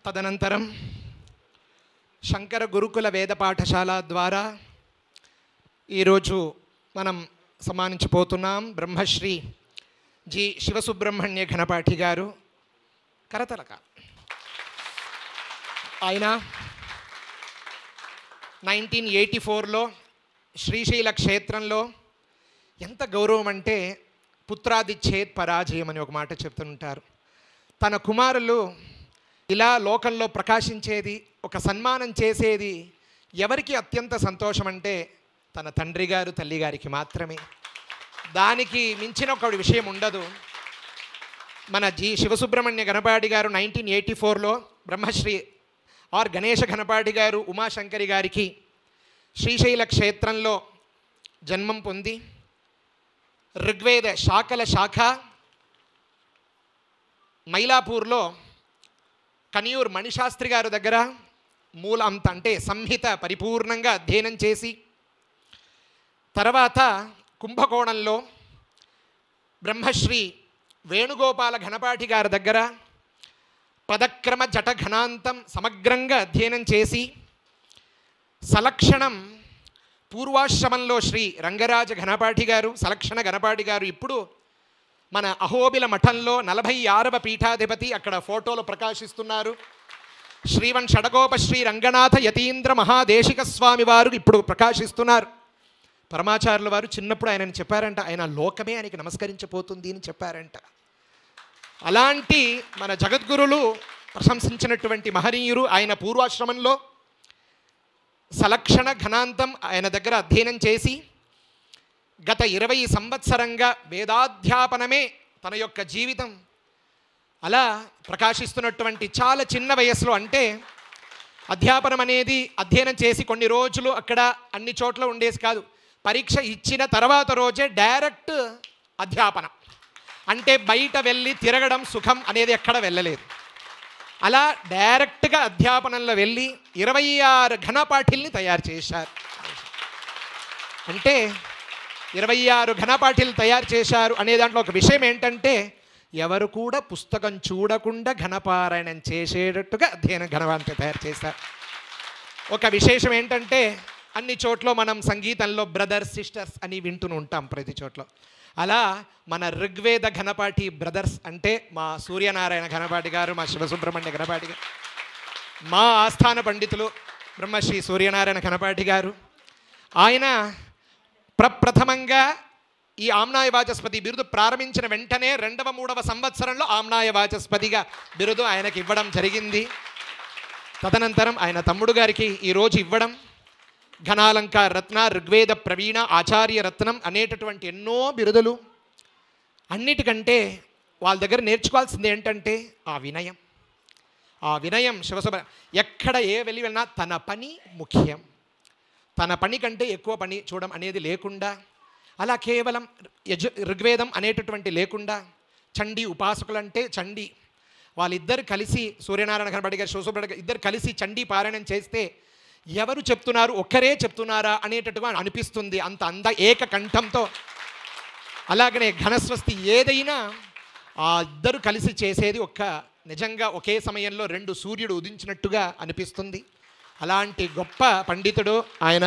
తదనంతరం శంకర గురుకుల వేద పాఠశాల ద్వారా ఈరోజు మనం సన్మానించబోతున్నాం బ్రహ్మశ్రీ జి శివసుబ్రహ్మణ్య ఘనపాఠి గారు. కరతలక ఆయన 1984లో శ్రీశైల క్షేత్రంలో ఎంత గౌరవం అంటే పుత్రాదిచ్ఛేద్ పరాజయం అని ఒక మాట చెప్తుంటారు. తన కుమారులు ఇలా లోకంలో ప్రకాశించేది, ఒక సన్మానం చేసేది ఎవరికి అత్యంత సంతోషం అంటే తన తండ్రి గారు తల్లి గారికి మాత్రమే. దానికి మించిన ఒక విషయం ఉండదు. మన జి శివసుబ్రహ్మణ్య ఘనపాఠి గారు 1984లో బ్రహ్మశ్రీ ఆర్ గణేష ఘనపాఠి గారు ఉమాశంకరి గారికి శ్రీశైల క్షేత్రంలో జన్మం పొంది ఋగ్వేద శాఖల శాఖ మైలాపూర్లో కనియూర్ మణిశాస్త్రి గారి దగ్గర మూలంత అంటే సంహిత పరిపూర్ణంగా అధ్యయనం చేసి తర్వాత కుంభకోణంలో బ్రహ్మశ్రీ వేణుగోపాల ఘనపాఠి గారి దగ్గర పదక్రమ జట ఘనాంతం సమగ్రంగా అధ్యయనం చేసి సలక్షణం పూర్వాశ్రమంలో శ్రీ రంగరాజ ఘనపాఠి గారు సలక్షణ ఘనపాఠి గారు ఇప్పుడు మన అహోబిల మఠంలో 46వ పీఠాధిపతి, అక్కడ ఫోటోలు ప్రకాశిస్తున్నారు. శ్రీవన్ షడగోప శ్రీ రంగనాథ యతీంద్ర మహాదేశిక స్వామి వారు ఇప్పుడు ప్రకాశిస్తున్నారు. పరమాచార్యుల వారు చిన్నప్పుడు ఆయనని చెప్పారంట, ఆయన లోకమే ఆయనకి నమస్కరించబోతుంది అని చెప్పారంట. అలాంటి మన జగద్గురులు ప్రశంసించినటువంటి మహనీయురు. ఆయన పూర్వాశ్రమంలో సలక్షణ ఘనాంతం ఆయన దగ్గర అధ్యయనం చేసి గత 20 సంవత్సరంగా వేదాధ్యాపనమే తన యొక్క జీవితం. అలా ప్రకాశిస్తున్నటువంటి చాలా చిన్న వయసులో, అంటే అధ్యాపనం అనేది అధ్యయనం చేసి కొన్ని రోజులు అక్కడ అన్ని చోట్ల ఉండేసి కాదు, పరీక్ష ఇచ్చిన తర్వాత రోజే డైరెక్ట్ అధ్యాపనం. అంటే బయట వెళ్ళి తిరగడం సుఖం అనేది ఎక్కడ వెళ్ళలేదు. అలా డైరెక్ట్గా అధ్యాపనంలో వెళ్ళి 26 ఘనపాఠిల్ని తయారు చేశారు. అంటే 26 ఘనపాఠిలు తయారు చేశారు అనే దాంట్లో ఒక విషయం ఏంటంటే ఎవరు కూడా పుస్తకం చూడకుండా ఘనపారాయణం చేసేటట్టుగా అధ్యయన ఘనపాఠి తయారు చేశారు. ఒక విశేషం ఏంటంటే అన్ని చోట్ల మనం సంగీతంలో బ్రదర్స్ సిస్టర్స్ అని వింటూ ఉంటాం ప్రతి చోట్ల. అలా మన ఋగ్వేద ఘనపాఠి బ్రదర్స్ అంటే మా సూర్యనారాయణ ఘనపాఠి గారు, మా శివసుబ్రహ్మణ్య ఘనపాఠి గారు, మా ఆస్థాన పండితులు బ్రహ్మశ్రీ సూర్యనారాయణ ఘనపాఠి గారు. ఆయన ప్రప్రథమంగా ఈ ఆమ్నాయ వాచస్పతి బిరుదు ప్రారంభించిన వెంటనే 2వ 3వ సంవత్సరంలో ఆమ్నాయ వాచస్పతిగా బిరుదు ఆయనకి ఇవ్వడం జరిగింది. తదనంతరం ఆయన తమ్ముడు గారికి ఈరోజు ఇవ్వడం ఘనాలంకార రత్న, ఋగ్వేద ప్రవీణ, ఆచార్య రత్నం అనేటటువంటి ఎన్నో బిరుదులు. అన్నిటికంటే వాళ్ళ దగ్గర నేర్చుకోవాల్సింది ఏంటంటే ఆ వినయం. ఆ వినయం ఎక్కడ వెళ్ళినా తన పని ముఖ్యం, తన పని కంటే ఎక్కువ పని చూడడం అనేది లేకుండా, అలా కేవలం ఋగ్వేదం అనేటటువంటి లేకుండా చండీ ఉపాసకులంటే చండీ వాళ్ళిద్దరు కలిసి సూర్యనారాయణ ఘనపాఠి గారు, శివసుబ్రహ్మణ్య ఇద్దరు కలిసి చండీ పారాయణం చేస్తే ఎవరు చెప్తున్నారు, ఒక్కరే చెప్తున్నారా అనేటట్టుగా అనిపిస్తుంది, అంత ఏకకంఠంతో. అలాగనే ఘనస్వస్తి ఏదైనా ఆ ఇద్దరు కలిసి చేసేది నిజంగా ఒకే సమయంలో 2 సూర్యుడు ఉదించినట్టుగా అనిపిస్తుంది. అలాంటి గొప్ప పండితుడు ఆయన.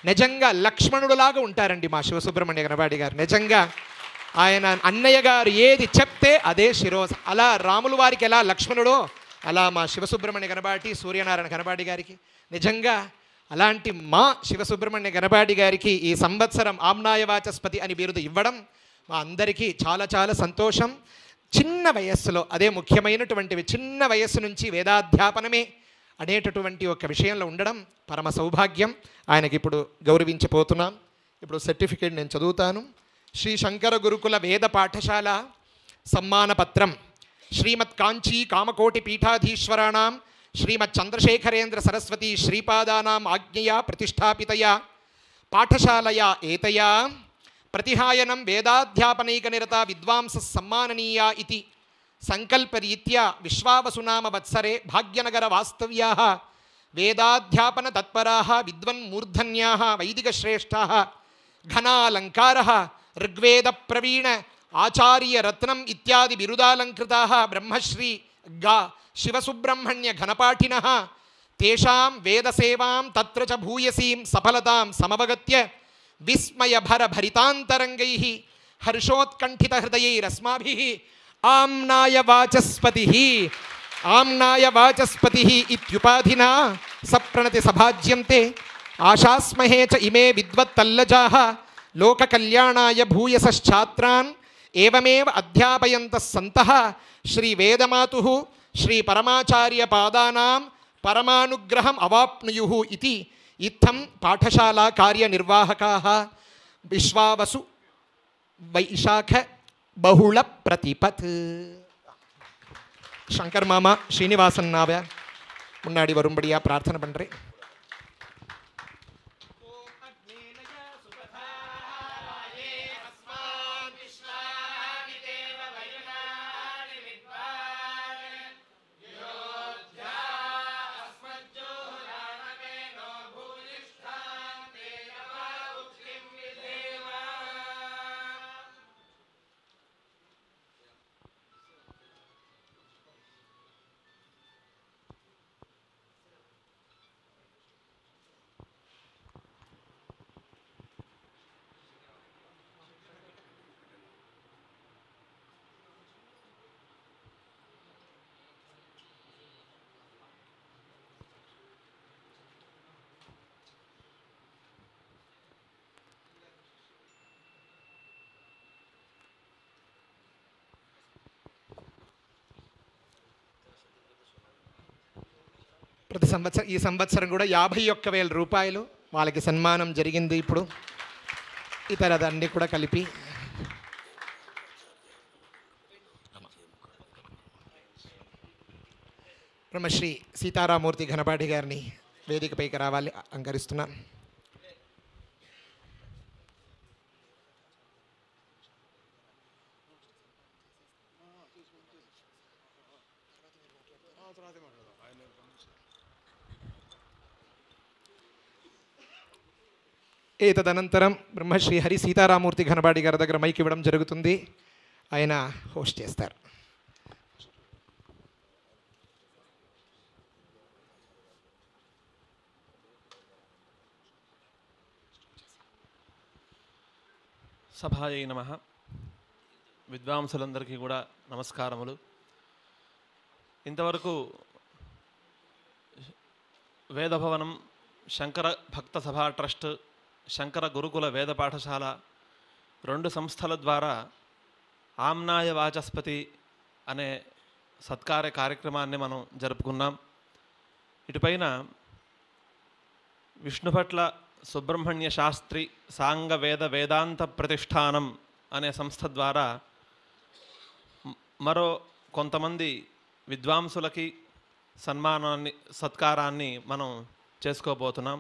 నిజంగా లక్ష్మణుడులాగా ఉంటారండి మా శివసుబ్రహ్మణ్య గణపాటి గారు. నిజంగా ఆయన అన్నయ్య గారు ఏది చెప్తే అదే శిరోజ. అలా రాములు వారికి ఎలా లక్ష్మణుడో అలా మా శివసుబ్రహ్మణ్య గణపాటి సూర్యనారాయణ గణపాటి గారికి నిజంగా అలాంటి మా శివసుబ్రహ్మణ్య గణపాటి గారికి ఈ సంవత్సరం ఆమ్నాయ వాచస్పతి అని బిరుదు ఇవ్వడం మా అందరికీ చాలా చాలా సంతోషం. చిన్న వయస్సులో అదే ముఖ్యమైనటువంటివి, చిన్న వయస్సు నుంచి వేదాధ్యాపనమే అనేటటువంటి ఒక విషయంలో ఉండడం పరమ సౌభాగ్యం. ఆయనకి ఇప్పుడు గౌరవించబోతున్నాం. ఇప్పుడు సర్టిఫికేట్ నేను చదువుతాను. శ్రీ శంకర గురుకుల వేద పాఠశాల సమ్మాన పత్రం శ్రీమత్ కాంచీ కామకోటి పీఠాధీశ్వరాణం శ్రీమత్ చంద్రశేఖరేంద్ర సరస్వతి శ్రీపాదానాం ఆజ్ఞయా ప్రతిష్టాపితయా పాఠశాలయా ఏతయా ప్రతిహాయనం వేదాధ్యాపనైక నిరత విద్వాంస సమ్మాననీయా ఇతి సంకల్పరీత్యా విశ్వావసునామ వత్సరే భాగ్యనగర వాస్తవ్యాః వేదాధ్యాపన తత్పరాః విద్వన్మూర్ధన్యాః వైదికశ్రేష్ఠాః ఘనాలంకారः ఋగ్వేద ప్రవీణ ఆచార్య రత్నం ఇత్యాది బిరుదాలంకృతాः బ్రహ్మశ్రీ గా శివసుబ్రహ్మణ్య ఘనపాఠినः తేషాం వేదసేవాం తత్ర చ భూయసీం సఫలతాం సమవగత్య విస్మయభర భరితాంతరంగైః హర్షోత్కంఠిత హృదయైరస్మాభిః ఆమ్నాయ వాచస్పతిః ఆమ్నాయ వాచస్పతిః ఇత్యుపాధినా సప్రణతి సభాజ్యంతే ఆశాస్మహే చ ఇమే విద్వత్తల్లజాః లోకకల్యాణాయ భూయసశ్ఛాత్రాన్ ఏవమేవ అధ్యాపయంతః సంతః శ్రీవేదమాతుః శ్రీపరమాచార్యపాదానాం పరమానుగ్రహం అవాప్నుయుః ఇతి ఇత్థం పాఠశాలా కార్యనిర్వాహకాः విశ్వావసు వైశాఖ బహుళ ప్రతిపత్. శంకర్ மாமா ஸ்ரீனிவாசன் நாவ முன்னாடி வரும்படியா பிரார்த்தனை பண்ணுறேன். ప్రతి సంవత్సరం ఈ సంవత్సరం కూడా 51,000 రూపాయలు వాళ్ళకి సన్మానం జరిగింది. ఇప్పుడు ఇతరదన్నీ కూడా కలిపి బ్రహ్మశ్రీ సీతారామూర్తి ఘనపాటి గారిని వేదికపైకి రావాలి అంకరిస్తున్నాను. తదనంతరం బ్రహ్మశ్రీ హరి సీతారామూర్తి ఘనపాటి గారి దగ్గర మైక్ ఇవ్వడం జరుగుతుంది. ఆయన హోస్ట్ చేస్తారు. సభాయై నమః. విద్వాంసులందరికీ కూడా నమస్కారములు. ఇంతవరకు వేదభవనం, శంకర భక్త సభా ట్రస్ట్, శంకర గురుకుల వేద పాఠశాల 2 సంస్థల ద్వారా ఆమ్నాయ వాచస్పతి అనే సత్కార్య కార్యక్రమాన్ని మనం జరుపుకున్నాం. ఇటుపైన విష్ణుభట్ల సుబ్రహ్మణ్య శాస్త్రి సాంగ వేద వేదాంత ప్రతిష్టానం అనే సంస్థ ద్వారా మరో కొంతమంది విద్వాంసులకి సత్కారాన్ని మనం చేసుకోబోతున్నాం.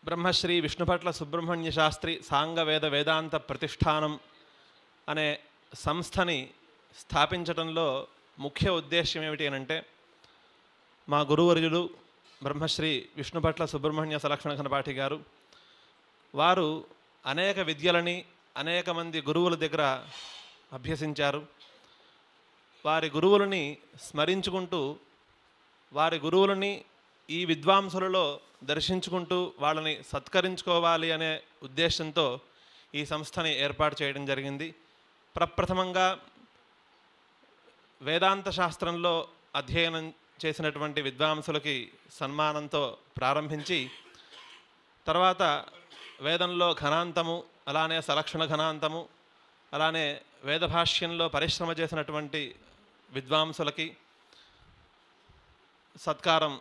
బ్రహ్మశ్రీ విష్ణుభట్ల సుబ్రహ్మణ్య శాస్త్రి సాంగ వేద వేదాంత ప్రతిష్టానం అనే సంస్థని స్థాపించడంలో ముఖ్య ఉద్దేశ్యం ఏమిటి అంటే, మా గురువర్యులు బ్రహ్మశ్రీ విష్ణుభట్ల సుబ్రహ్మణ్య సలక్షణ ఘనపాఠి గారు వారు అనేక విద్యలని అనేక మంది గురువుల దగ్గర అభ్యసించారు. వారి గురువులని స్మరించుకుంటూ వారి గురువులని ఈ విద్వాంసులలో దర్శించుకుంటూ వాళ్ళని సత్కరించుకోవాలి అనే ఉద్దేశంతో ఈ సంస్థని ఏర్పాటు చేయడం జరిగింది. ప్రప్రథమంగా వేదాంత శాస్త్రంలో అధ్యయనం చేసినటువంటి విద్వాంసులకి సన్మానంతో ప్రారంభించి, తర్వాత వేదంలో ఘనాంతము, అలానే సలక్షణ ఘనాంతము, అలానే వేదభాష్యంలో పరిశ్రమ చేసినటువంటి విద్వాంసులకి సత్కారం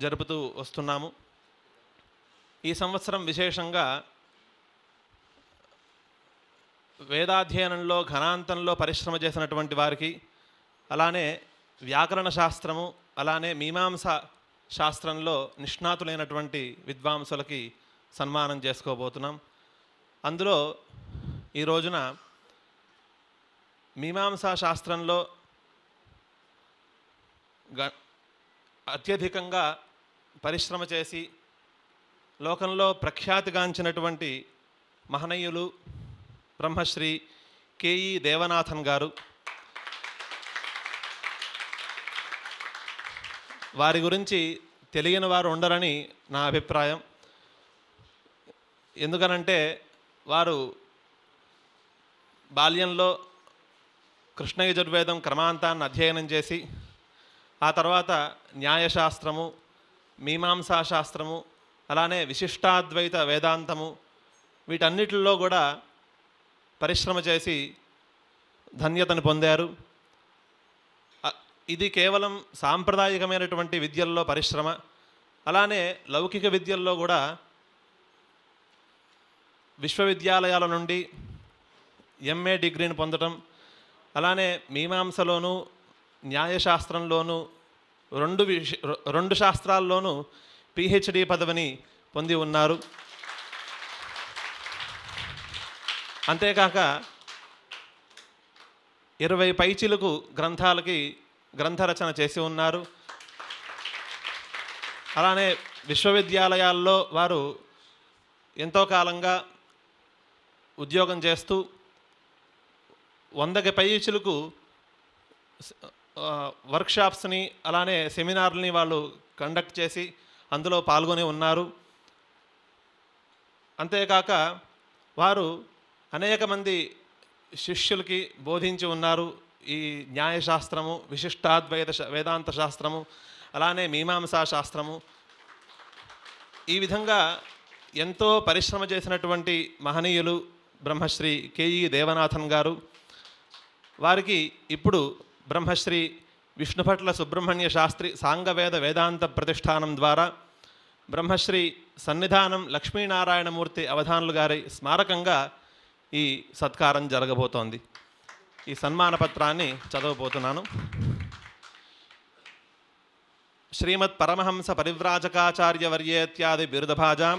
జరుపుతూ వస్తున్నాము. ఈ సంవత్సరం విశేషంగా వేదాధ్యయనంలో ఘనాంతంలో పరిశ్రమ చేసినటువంటి వారికి, అలానే వ్యాకరణ శాస్త్రము, అలానే మీమాంసా శాస్త్రంలో నిష్ణాతులైనటువంటి విద్వాంసులకి సన్మానం చేసుకోబోతున్నాం. అందులో ఈ రోజున మీమాంసా శాస్త్రంలో అత్యధికంగా పరిశ్రమ చేసి లోకంలో ప్రఖ్యాతిగాంచినటువంటి మహనీయులు బ్రహ్మశ్రీ కెఈ దేవనాథన్ గారు. వారి గురించి తెలియని వారు ఉండరని నా అభిప్రాయం. ఎందుకనంటే వారు బాల్యంలో కృష్ణ యజుర్వేదం క్రమాంతాన్ని అధ్యయనం చేసి, ఆ తర్వాత న్యాయశాస్త్రము, మీమాంసా శాస్త్రము, అలానే విశిష్టాద్వైత వేదాంతము, వీటన్నిటిలో కూడా పరిశ్రమ చేసి ధన్యతను పొందారు. ఇది కేవలం సాంప్రదాయికమైనటువంటి విద్యల్లో పరిశ్రమ. అలానే లౌకిక విద్యల్లో కూడా విశ్వవిద్యాలయాల నుండి ఎంఏ డిగ్రీని పొందటం, అలానే మీమాంసలోను న్యాయశాస్త్రంలోనూ రెండు శాస్త్రాల్లోనూ పిహెచ్డి పదవిని పొంది ఉన్నారు. అంతేకాక 20 పైచిలుకు గ్రంథాలకి గ్రంథరచన చేసి ఉన్నారు. అలానే విశ్వవిద్యాలయాల్లో వారు ఎంతో కాలంగా ఉద్యోగం చేస్తూ 100కి పైచిలుకు వర్క్షాప్స్ని, అలానే సెమినార్లని వాళ్ళు కండక్ట్ చేసి అందులో పాల్గొని ఉన్నారు. అంతేకాక వారు అనేక మంది శిష్యులకి బోధించి ఉన్నారు. ఈ న్యాయశాస్త్రము, విశిష్టాద్వైత వేదాంత శాస్త్రము, అలానే మీమాంసా శాస్త్రము, ఈ విధంగా ఎంతో పరిశ్రమ చేసినటువంటి మహనీయులు బ్రహ్మశ్రీ కెఈ దేవనాథన్ గారు. వారికి ఇప్పుడు బ్రహ్మశ్రీ విష్ణుభట్ల సుబ్రహ్మణ్య శాస్త్రి సాంగవేద వేదాంత ప్రతిష్టానం ద్వారా బ్రహ్మశ్రీ సన్నిధానం లక్ష్మీనారాయణమూర్తి అవధానులు గారి స్మారకంగా ఈ సత్కారం జరగబోతోంది. ఈ సన్మాన పత్రాన్ని చదవబోతున్నాను. శ్రీమత్ పరమహంస పరివ్రాజకాచార్యవర్యేత్యాది బిరుదభాజాం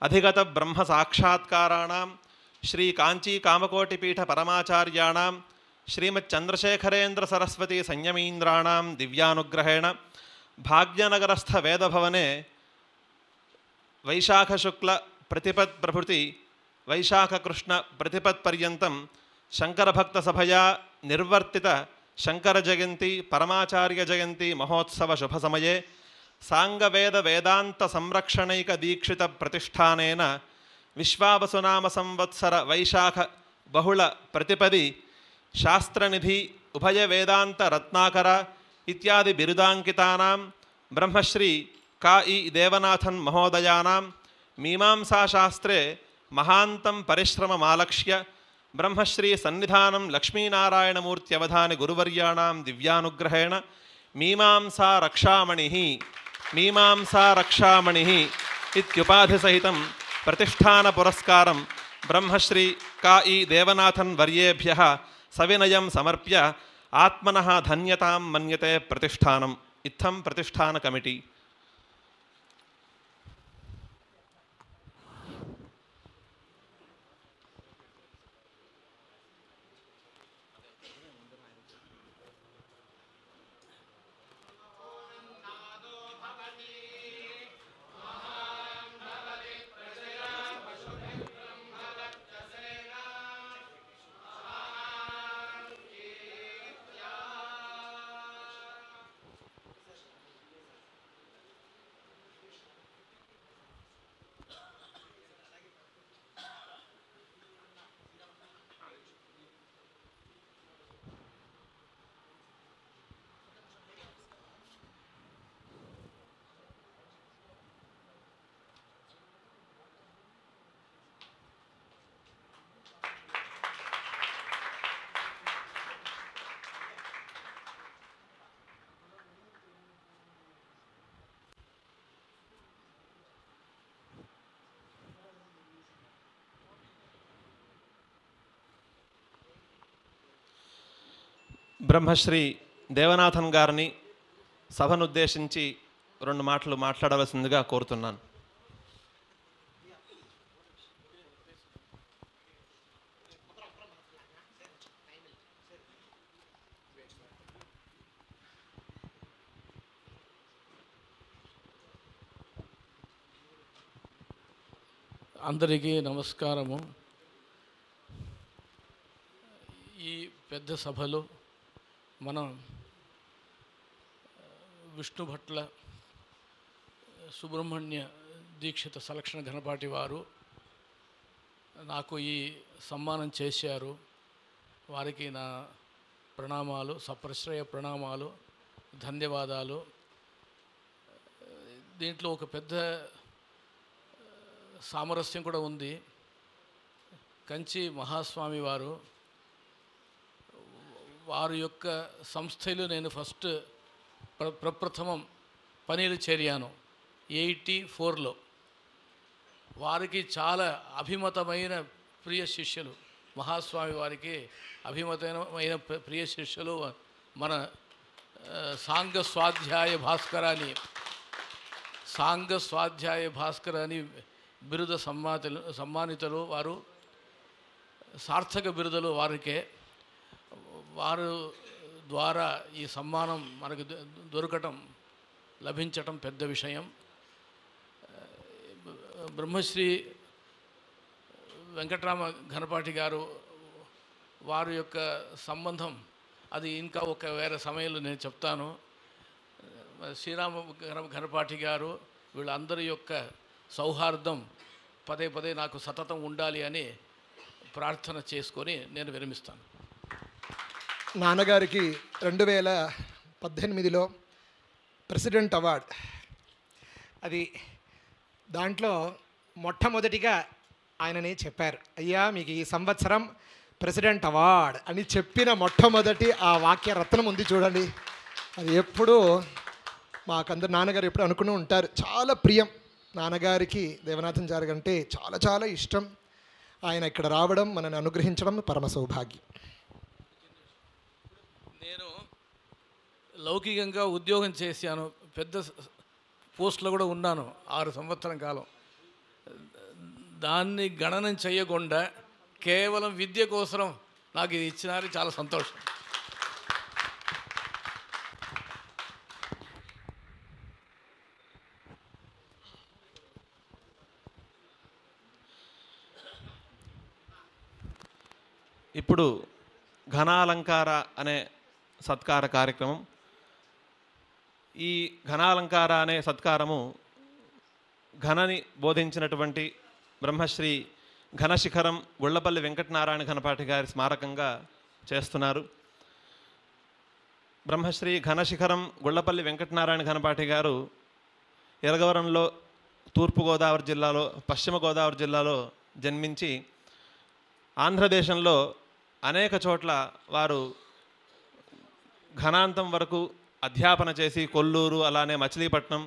అధిగత బ్రహ్మ సాక్షాత్కారాణం శ్రీ కాంచీ కామకోటిపీఠ పరమాచార్యాణం శ్రీమచ్చంద్రశేఖరేంద్ర సరస్వతి సంయమీంద్రాణం దివ్యానుగ్రహేణ భాగ్యనగరస్థ వేదభవనే వైశాఖశుక్ల ప్రతిపత్ ప్రభృతి వైశాఖకృష్ణ ప్రతిపత్ పర్యంతం శంకరభక్త సభయా నిర్వర్తిత శంకర జయంతి పరమాచార్య జయంతి మహోత్సవ శుభ సమయే సాంగవేద వేదాంత సంరక్షణైక దీక్షిత ప్రతిష్టానేన విశ్వావసునామ సంవత్సర వైశాఖ బహుళ ప్రతిపది శాస్త్రనిధి ఉభయ వేదాంత రత్నాకర ఇత్యాది బిరుదాంకితానాం బ్రహ్మశ్రీ కా.ఈ. దేవనాథన్ మహోదయానాం మీమాంసాశాస్త్రే మహాంతం పరిశ్రమమాలక్ష్య బ్రహ్మశ్రీ సన్నిధానం లక్ష్మీనారాయణమూర్త్యవధాని గురువర్యాణాం దివ్యానుగ్రహేణ మీమాంసా రక్షామణి ఇత్యుపాధిసహితం ప్రతిష్టాన పురస్కారం బ్రహ్మశ్రీ కా.ఈ. దేవనాథన్ వర్యేభ్యః సవినయం సమర్ప్య ఆత్మనః ధన్యతాం మన్యతే ప్రతిష్టానం. ఇత్థం ప్రతిష్టాన కమిటీ. బ్రహ్మశ్రీ దేవనాథన్ గారిని సభను ఉద్దేశించి 2 మాటలు మాట్లాడవలసిందిగా కోరుతున్నాను. అందరికీ నమస్కారము. ఈ పెద్ద సభలో మనం విష్ణు భట్ల సుబ్రహ్మణ్య దీక్షిత సలక్షణ ఘనపాటి వారు నాకు ఈ సన్మానం చేశారు. వారికి నా ప్రణామాలు, సప్రశ్రయ ప్రణామాలు, ధన్యవాదాలు. దీంట్లో ఒక పెద్ద సామరస్యం కూడా ఉంది. కంచి మహాస్వామి వారి యొక్క సంస్థలో నేను ఫస్ట్ ప్రప్రథమం పనిలు చేరాను 84లో. వారికి చాలా అభిమతమైన ప్రియ శిష్యులు, మహాస్వామి వారికి అభిమతమైన ప్రియ శిష్యులు మన సాంగ స్వాధ్యాయ భాస్కర్ అని బిరుద సమ్మానితులు. వారు సార్థక బిరుదులు వారికే. వారు ద్వారా ఈ సన్మానం మనకు లభించటం పెద్ద విషయం. బ్రహ్మశ్రీ వెంకటరామ ఘనపాటి గారు వారి యొక్క సంబంధం అది ఇంకా వేరే సమయంలో నేను చెప్తాను. శ్రీరామ ఘనపాటి గారు వీళ్ళందరి యొక్క సౌహార్దం పదే పదే నాకు సతతం ఉండాలి అని ప్రార్థన చేసుకొని నేను విరమిస్తాను. నాన్నగారికి 2018లో ప్రెసిడెంట్ అవార్డ్, అది దాంట్లో మొట్టమొదటిగా ఆయననే చెప్పారు, అయ్యా మీకు ఈ సంవత్సరం ప్రెసిడెంట్ అవార్డ్ అని చెప్పిన మొట్టమొదటి ఆ వాక్య రత్నం ఉంది చూడండి. అది ఎప్పుడూ మాకందరు నాన్నగారు ఎప్పుడు అనుకుని ఉంటారు. చాలా ప్రియం నాన్నగారికి దేవనాథన్ గారు అంటే చాలా చాలా ఇష్టం. ఆయన ఇక్కడ రావడం, మనని అనుగ్రహించడం పరమ సౌభాగ్యం. నేను లౌకికంగా ఉద్యోగం చేశాను, పెద్ద పోస్ట్లో కూడా ఉన్నాను 6 సంవత్సరం కాలం. దాన్ని గణనం చేయకుండా కేవలం విద్య కోసం నాకు ఇది ఇచ్చినారు, చాలా సంతోషం. ఇప్పుడు ఘనాలంకార అనే సత్కార కార్యక్రమం. ఈ ఘనాలంకార అనే సత్కారము ఘనని బోధించినటువంటి బ్రహ్మశ్రీ ఘనశిఖరం గుళ్ళపల్లి వెంకటనారాయణ ఘనపాటి గారి స్మారకంగా చేస్తున్నారు. బ్రహ్మశ్రీ ఘనశిఖరం గుళ్ళపల్లి వెంకటనారాయణ ఘనపాటి గారు ఎరగవరంలో తూర్పుగోదావరి జిల్లాలో, పశ్చిమ గోదావరి జిల్లాలో జన్మించి ఆంధ్రదేశంలో అనేక చోట్ల వారు ఘనాంతం వరకు అధ్యాపన చేసి కొల్లూరు, అలానే మచిలీపట్నం,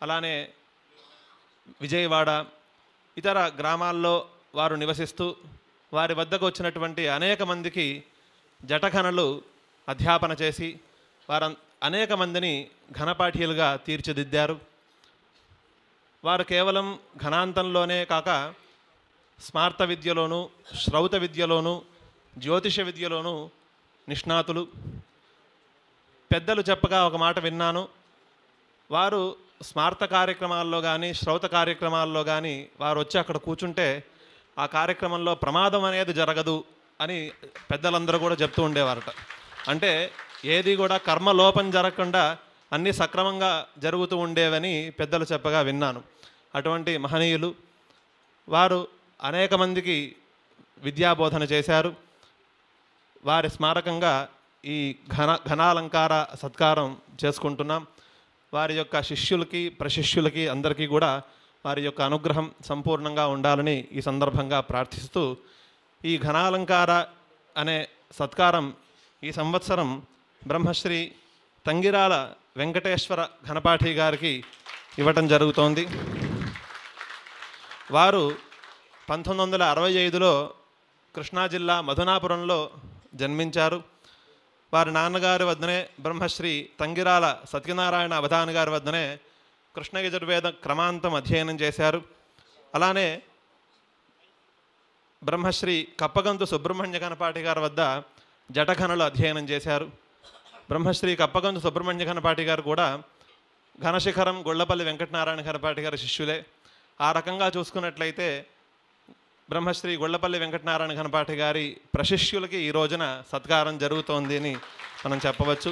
అలానే విజయవాడ ఇతర గ్రామాల్లో వారు నివసిస్తూ వారి వద్దకు వచ్చినటువంటి అనేక మందికి జటఘనలు అధ్యాపన చేసి వారు అనేక మందిని ఘనపాఠీలుగా తీర్చిదిద్దారు. వారు కేవలం ఘనాంతంలోనే కాక స్మార్త విద్యలోనూ, శ్రౌత విద్యలోనూ, జ్యోతిష విద్యలోనూ నిష్ణాతులు. పెద్దలు చెప్పగా ఒక మాట విన్నాను, వారు స్మార్త కార్యక్రమాల్లో కానీ శ్రౌత కార్యక్రమాల్లో కానీ వారు వచ్చి అక్కడ కూర్చుంటే ఆ కార్యక్రమంలో ప్రమాదం అనేది జరగదు అని పెద్దలందరూ కూడా చెప్తూ ఉండేవారట. అంటే ఏది కూడా కర్మలోపం జరగకుండా అన్నీ సక్రమంగా జరుగుతూ ఉండేవని పెద్దలు చెప్పగా విన్నాను. అటువంటి మహనీయులు వారు అనేక మందికి విద్యాబోధన చేశారు. వారి స్మారకంగా ఈ ఘనాలంకార సత్కారం చేసుకుంటున్నాం. వారి యొక్క శిష్యులకి, ప్రశిష్యులకి అందరికీ కూడా వారి యొక్క అనుగ్రహం సంపూర్ణంగా ఉండాలని ఈ సందర్భంగా ప్రార్థిస్తూ, ఈ ఘనాలంకార అనే సత్కారం ఈ సంవత్సరం బ్రహ్మశ్రీ తంగిరాల వెంకటేశ్వర ఘనపాఠి గారికి ఇవ్వటం జరుగుతోంది. వారు 1965లో కృష్ణా జిల్లా మధునాపురంలో జన్మించారు. వారి నాన్నగారి వద్దనే బ్రహ్మశ్రీ తంగిరాల సత్యనారాయణ అవధాని గారి వద్దనే కృష్ణ యజుర్వేద క్రమాంతం అధ్యయనం చేశారు. అలానే బ్రహ్మశ్రీ కప్పగంతు సుబ్రహ్మణ్య గణపాటి గారి వద్ద జటఘనులు అధ్యయనం చేశారు. బ్రహ్మశ్రీ కప్పగంతు సుబ్రహ్మణ్య గణపాటి గారు కూడా ఘనశిఖరం గొళ్ళపల్లి వెంకటనారాయణ గణపాటి గారి శిష్యులే. ఆ రకంగా చూసుకున్నట్లయితే బ్రహ్మశ్రీ గొళ్ళపల్లి వెంకటనారాయణ గణపాటి గారి ప్రశిష్యులకి ఈ రోజున సత్కారం జరుగుతోంది అని మనం చెప్పవచ్చు.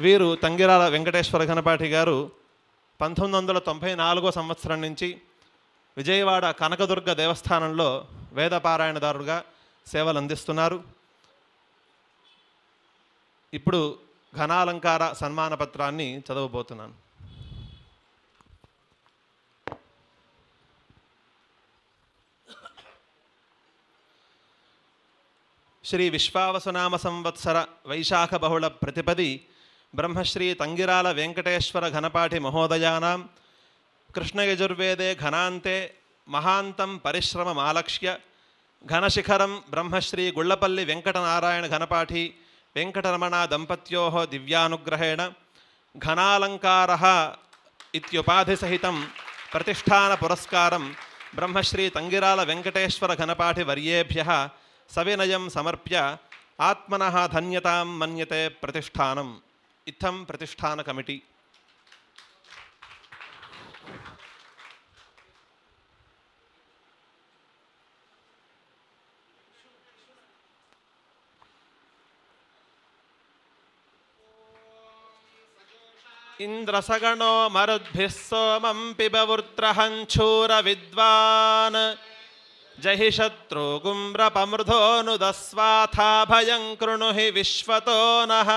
వీరు తంగిరాల వెంకటేశ్వర గణపాటి గారు 1994 సంవత్సరం నుంచి విజయవాడ కనకదుర్గ దేవస్థానంలో వేదపారాయణదారుగా సేవలు అందిస్తున్నారు. ఇప్పుడు ఘనాలంకార సన్మాన పత్రాన్ని చదవబోతున్నాను. శ్రీ విశ్వావసునామ సంవత్సర వైశాఖ బహుళ ప్రతిపది బ్రహ్మశ్రీ తంగిరాల వెంకటేశ్వర ఘనపాఠి మహోదయానాం కృష్ణయజుర్వేదే ఘనాంతే మహాంతం పరిశ్రమమాలక్ష్య ఘనశిఖరం బ్రహ్మశ్రీ గుళ్ళపల్లి వెంకటనారాయణ ఘనపాఠి వెంకటరమణ దంపత్యోః దివ్యానుగ్రహేణ ఘనాలంకారః ఇత్యుపాధిసహితం ప్రతిష్ఠాన పురస్కారం బ్రహ్మశ్రీ తంగిరాల వెంకటేశ్వర ఘనపాఠి వర్యేభ్యః సవినయం సమర్ప్య ఆత్మనః ధన్యతాం మన్యతే ప్రతిష్ఠానం. ఇత్థం ప్రతిష్ఠాన కమిటీ. ఇంద్రసగణో మరుద్భిః సోమం పిబవృత్రహంచూర విద్వాన్ జహి శత్రు గుమ్రపమృధోనుదస్వాథా భయం కృణుహి విశ్వతో నః.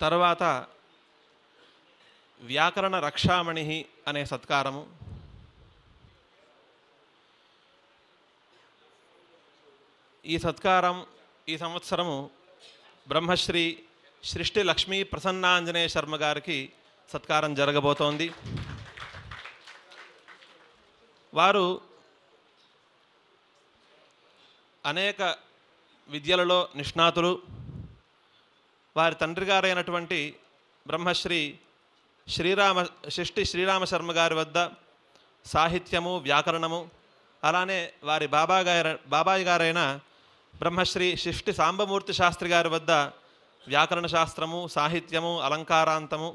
తర్వాత వ్యాకరణ రక్షామణి అనే సత్కారము. ఈ సత్కారం ఈ సంవత్సరము బ్రహ్మశ్రీ సృష్టి లక్ష్మీ ప్రసన్నాంజనేయ శర్మ గారికి సత్కారం జరగబోతోంది. వారు అనేక విద్యలలో నిష్ణాతులు. వారి తండ్రి గారైనటువంటి బ్రహ్మశ్రీ శ్రీరామ శర్మ గారి వద్ద సాహిత్యము వ్యాకరణము, అలానే వారి బాబాయి గారైన బ్రహ్మశ్రీ శిష్టి సాంబమూర్తి శాస్త్రి గారి వద్ద వ్యాకరణ శాస్త్రము సాహిత్యము అలంకారాంతము,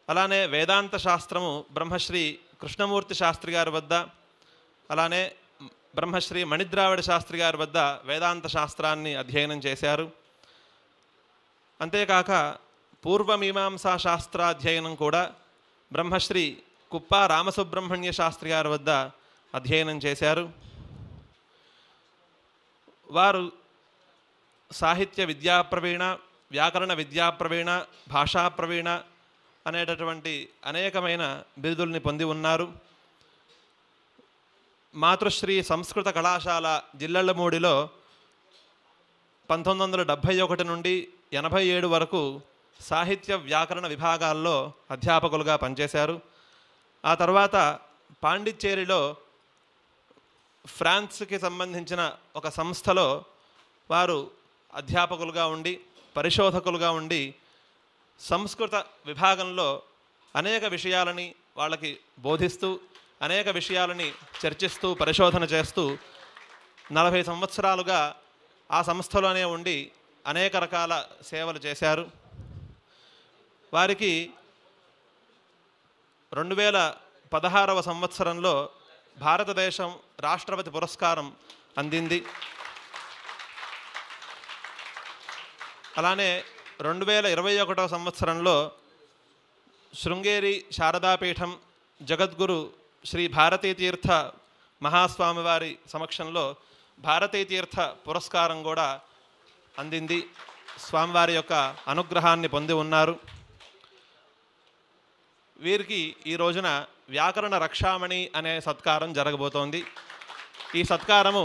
అలానే వేదాంత శాస్త్రము బ్రహ్మశ్రీ కృష్ణమూర్తి శాస్త్రి గారి వద్ద, అలానే బ్రహ్మశ్రీ మణిద్రావిడ శాస్త్రి గారి వద్ద వేదాంత శాస్త్రాన్ని అధ్యయనం చేశారు. అంతేకాక పూర్వమీమాంసా శాస్త్రాధ్యయనం కూడా బ్రహ్మశ్రీ కుప్ప రామసుబ్రహ్మణ్య శాస్త్రి గారి వద్ద అధ్యయనం చేశారు. వారు సాహిత్య విద్యాప్రవీణ, వ్యాకరణ విద్యాప్రవీణ, భాషాప్రవీణ అనేటటువంటి అనేకమైన బిరుదుల్ని పొంది ఉన్నారు. మాతృశ్రీ సంస్కృత కళాశాల జిల్లెళ్లమూడిలో 1971 నుండి 87 వరకు సాహిత్య వ్యాకరణ విభాగాల్లో అధ్యాపకులుగా పనిచేశారు. ఆ తర్వాత పాండిచ్చేరిలో ఫ్రాన్స్కి సంబంధించిన ఒక సంస్థలో వారు అధ్యాపకులుగా ఉండి పరిశోధకులుగా ఉండి సంస్కృత విభాగంలో అనేక విషయాలని వాళ్ళకి బోధిస్తూ అనేక విషయాలని చర్చిస్తూ పరిశోధన చేస్తూ 40 సంవత్సరాలుగా ఆ సంస్థలోనే ఉండి అనేక రకాల సేవలు చేశారు. వారికి 2016 సంవత్సరంలో భారతదేశం రాష్ట్రపతి పురస్కారం అందింది. అలానే 2021 సంవత్సరంలో శృంగేరి శారదాపీఠం జగద్గురు శ్రీ భారతీతీర్థ మహాస్వామివారి సమక్షంలో భారతీతీర్థ పురస్కారం కూడా అందింది. స్వామివారి యొక్క అనుగ్రహాన్ని పొంది ఉన్నారు. వీరికి ఈ రోజున వ్యాకరణ రక్షామణి అనే సత్కారం జరగబోతోంది. ఈ సత్కారము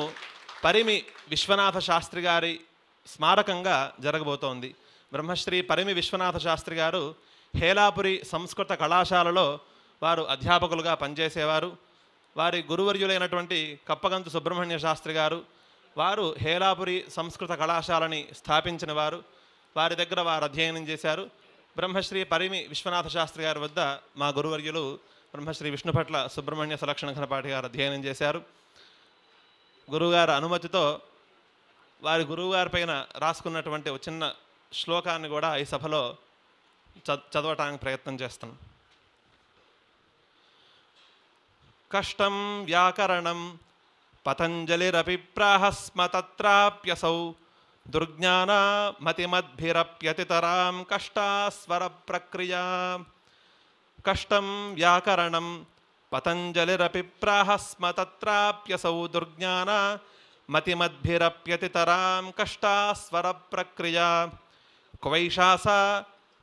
పరిమి విశ్వనాథ శాస్త్రి గారి స్మారకంగా జరగబోతోంది. బ్రహ్మశ్రీ పరిమి విశ్వనాథ శాస్త్రి గారు హేలాపురి సంస్కృత కళాశాలలో వారు అధ్యాపకులుగా పనిచేసేవారు. వారి గురువర్యులైనటువంటి కప్పగంతు సుబ్రహ్మణ్య శాస్త్రి గారు వారు హేలాపురి సంస్కృత కళాశాలని స్థాపించిన వారు. వారి దగ్గర వారు అధ్యయనం చేశారు. బ్రహ్మశ్రీ పరిమి విశ్వనాథ శాస్త్రి గారి వద్ద మా గురువర్యులు బ్రహ్మశ్రీ విష్ణుపట్ల సుబ్రహ్మణ్య సులక్షణ ఘనపాఠి గారు అధ్యయనం చేశారు. గురువుగారి అనుమతితో వారి గురువుగారి పైన రాసుకున్నటువంటి ఒక చిన్న శ్లోకాన్ని కూడా ఈ సభలో చదవటానికి ప్రయత్నం చేస్తాను. కష్టం వ్యాకరణం పతంజలిరపి ప్రాహస్మ తత్రాప్యసౌ దుర్జ్ఞానా మతిమద్భిరప్యతితరాం కష్టాస్వర ప్రక్రియా. కష్టం వ్యాకరణం పతంజలిరపి ప్రాహస్మ తత్రాప్యసౌ దుర్జ్ఞానా మతిమద్భిరప్యతితరాం కష్టాస్వర ప్రక్రియా. క్వైషాసా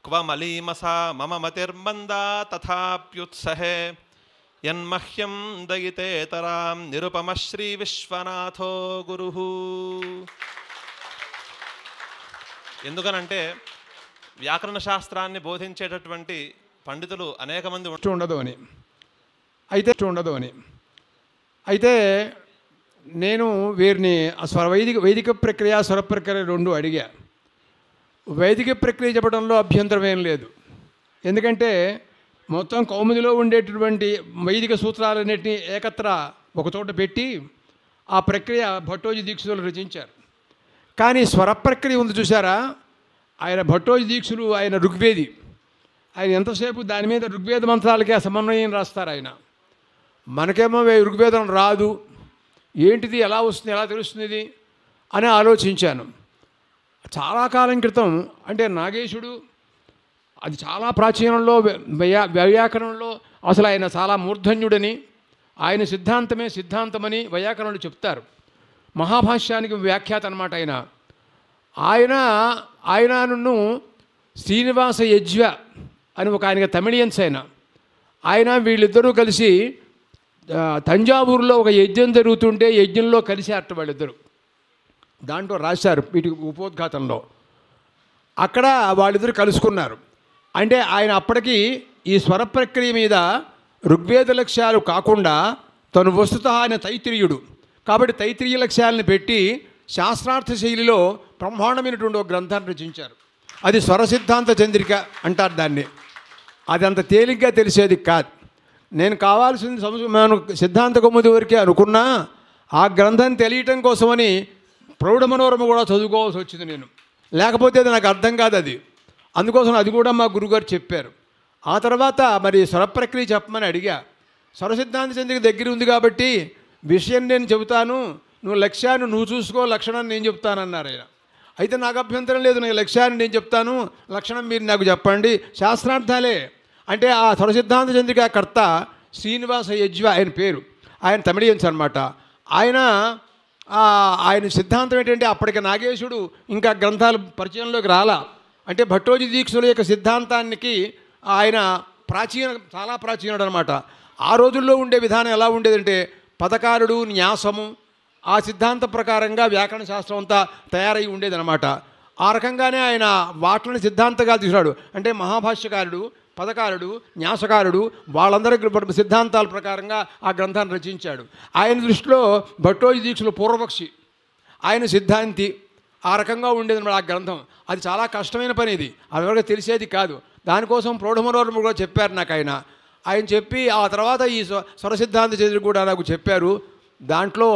క్వమలీమసా మమ మతిర్మందా తథాప్యుత్సహే యన్మహ్యం దయితేతరాం నిరుపమ శ్రీ విశ్వనాథో గురుః. ఎందుకనంటే వ్యాకరణ శాస్త్రాన్ని బోధించేటటువంటి పండితులు అనేక మంది ఉండదు అని అయితే నేను వీరిని వైదిక ప్రక్రియ స్వర ప్రక్రియ రెండు అడిగా. వైదిక ప్రక్రియ చెప్పడంలో అభ్యంతరం ఏం లేదు. ఎందుకంటే మొత్తం కౌముదిలో ఉండేటటువంటి వైదిక సూత్రాలన్నింటినీ ఏకత్ర ఒకచోట పెట్టి ఆ ప్రక్రియ భట్టోజీ దీక్షితులు రచించారు. కానీ స్వర ప్రక్రియ ఉంది చూసారా, ఆయన భట్టోజీ దీక్షులు, ఆయన ఋగ్వేది. ఆయన ఎంతసేపు దాని మీద ఋగ్వేద మంత్రాలకే సమన్వయం రాస్తారు. ఆయన మనకేమో ఋగ్వేదం రాదు, ఏంటిది, ఎలా వస్తుంది, ఎలా తెలుస్తుంది ఇది అని ఆలోచించాను. చాలా కాలం క్రితం అంటే నాగేశుడు, అది చాలా ప్రాచీనంలో వ్యాకరణంలో అసలు ఆయన చాలా మూర్ధన్యుడని, ఆయన సిద్ధాంతమే సిద్ధాంతమని వైయాకరణులు చెప్తారు. మహాభాష్యానికి వ్యాఖ్యాత అనమాట ఆయనను శ్రీనివాస యజ్వ అని ఒక ఆయనకి తమిళియన్స్ ఆయన వీళ్ళిద్దరూ కలిసి తంజావూరులో ఒక యజ్ఞం జరుగుతుంటే యజ్ఞంలో కలిశారట వాళ్ళిద్దరూ. దాంట్లో రాశారు వీటి ఉపోద్ఘాతంలో. అక్కడ వాళ్ళిద్దరూ కలుసుకున్నారు. అంటే ఆయన అప్పటికి ఈ స్వర ప్రక్రియ మీద ఋగ్వేద లక్ష్యాలు కాకుండా తను వస్తుతః ఆయన తైత్తిరీయుడు కాబట్టి తైత్తిరీయ లక్ష్యాలను పెట్టి శాస్త్రార్థ శైలిలో బ్రహ్మాండమైనటువంటి ఒక గ్రంథాన్ని రచించారు. అది స్వర సిద్ధాంత చంద్రిక అంటారు దాన్ని. అది అంత తేలిగ్గా తెలిసేది కాదు. నేను కావాల్సింది నేను సిద్ధాంత కౌముది వరకే అనుకున్నా, ఆ గ్రంథం తెలియటం కోసమని ప్రౌఢ మనోరమ కూడా చదువుకోవాల్సి వచ్చింది నేను. లేకపోతే అది నాకు అర్థం కాదు. అది అందుకోసం అది కూడా మా గురుగారు చెప్పారు. ఆ తర్వాత మరి స్వర ప్రక్రియ చెప్పమని అడిగా. స్వర సిద్ధాంత చంద్రిక దగ్గర ఉంది కాబట్టి విషయం నేను చెబుతాను, నువ్వు లక్ష్యాన్ని నువ్వు చూసుకో, లక్షణాన్ని నేను చెప్తానన్నారు ఆయన. అయితే నాకు అభ్యంతరం లేదు, నేను లక్ష్యాన్ని నేను చెప్తాను, లక్షణం మీరు నాకు చెప్పండి, శాస్త్రార్థాలే. అంటే ఆ స్వర సిద్ధాంత చంద్రిక కర్త శ్రీనివాస యజ్వ ఆయన పేరు. ఆయన తమిళియన్స్ అనమాట. ఆయన సిద్ధాంతం ఏంటంటే అప్పటికి నాగేశుడు ఇంకా గ్రంథాలు పరిచయంలోకి రాలా. అంటే భట్టోజీ దీక్షుల యొక్క సిద్ధాంతానికి ఆయన చాలా ప్రాచీనుడు అనమాట. ఆ రోజుల్లో ఉండే విధానం ఎలా ఉండేదంటే పదకారుడు, న్యాసము, ఆ సిద్ధాంత ప్రకారంగా వ్యాకరణ శాస్త్రం అంతా తయారై ఉండేదన్నమాట. ఆ రకంగానే ఆయన వాటిని సిద్ధాంతంగా తీసుకున్నాడు. అంటే మహాభాష్యకారుడు, పదకారుడు, న్యాసకారుడు వాళ్ళందరి సిద్ధాంతాల ప్రకారంగా ఆ గ్రంథాన్ని రచించాడు. ఆయన దృష్టిలో భట్టోజీ దీక్షులు పూర్వపక్షి, ఆయన సిద్ధాంతి. ఆ రకంగా ఉండేది ఆ గ్రంథం. అది చాలా కష్టమైన పని, ఇది ఎవరికి తెలిసేది కాదు. దానికోసం ప్రౌఢమనోరమ కూడా చెప్పారు నాకు ఆయన చెప్పి ఆ తర్వాత ఈ స్వర సిద్ధాంత చంద్రిక కూడా నాకు చెప్పారు. దాంట్లో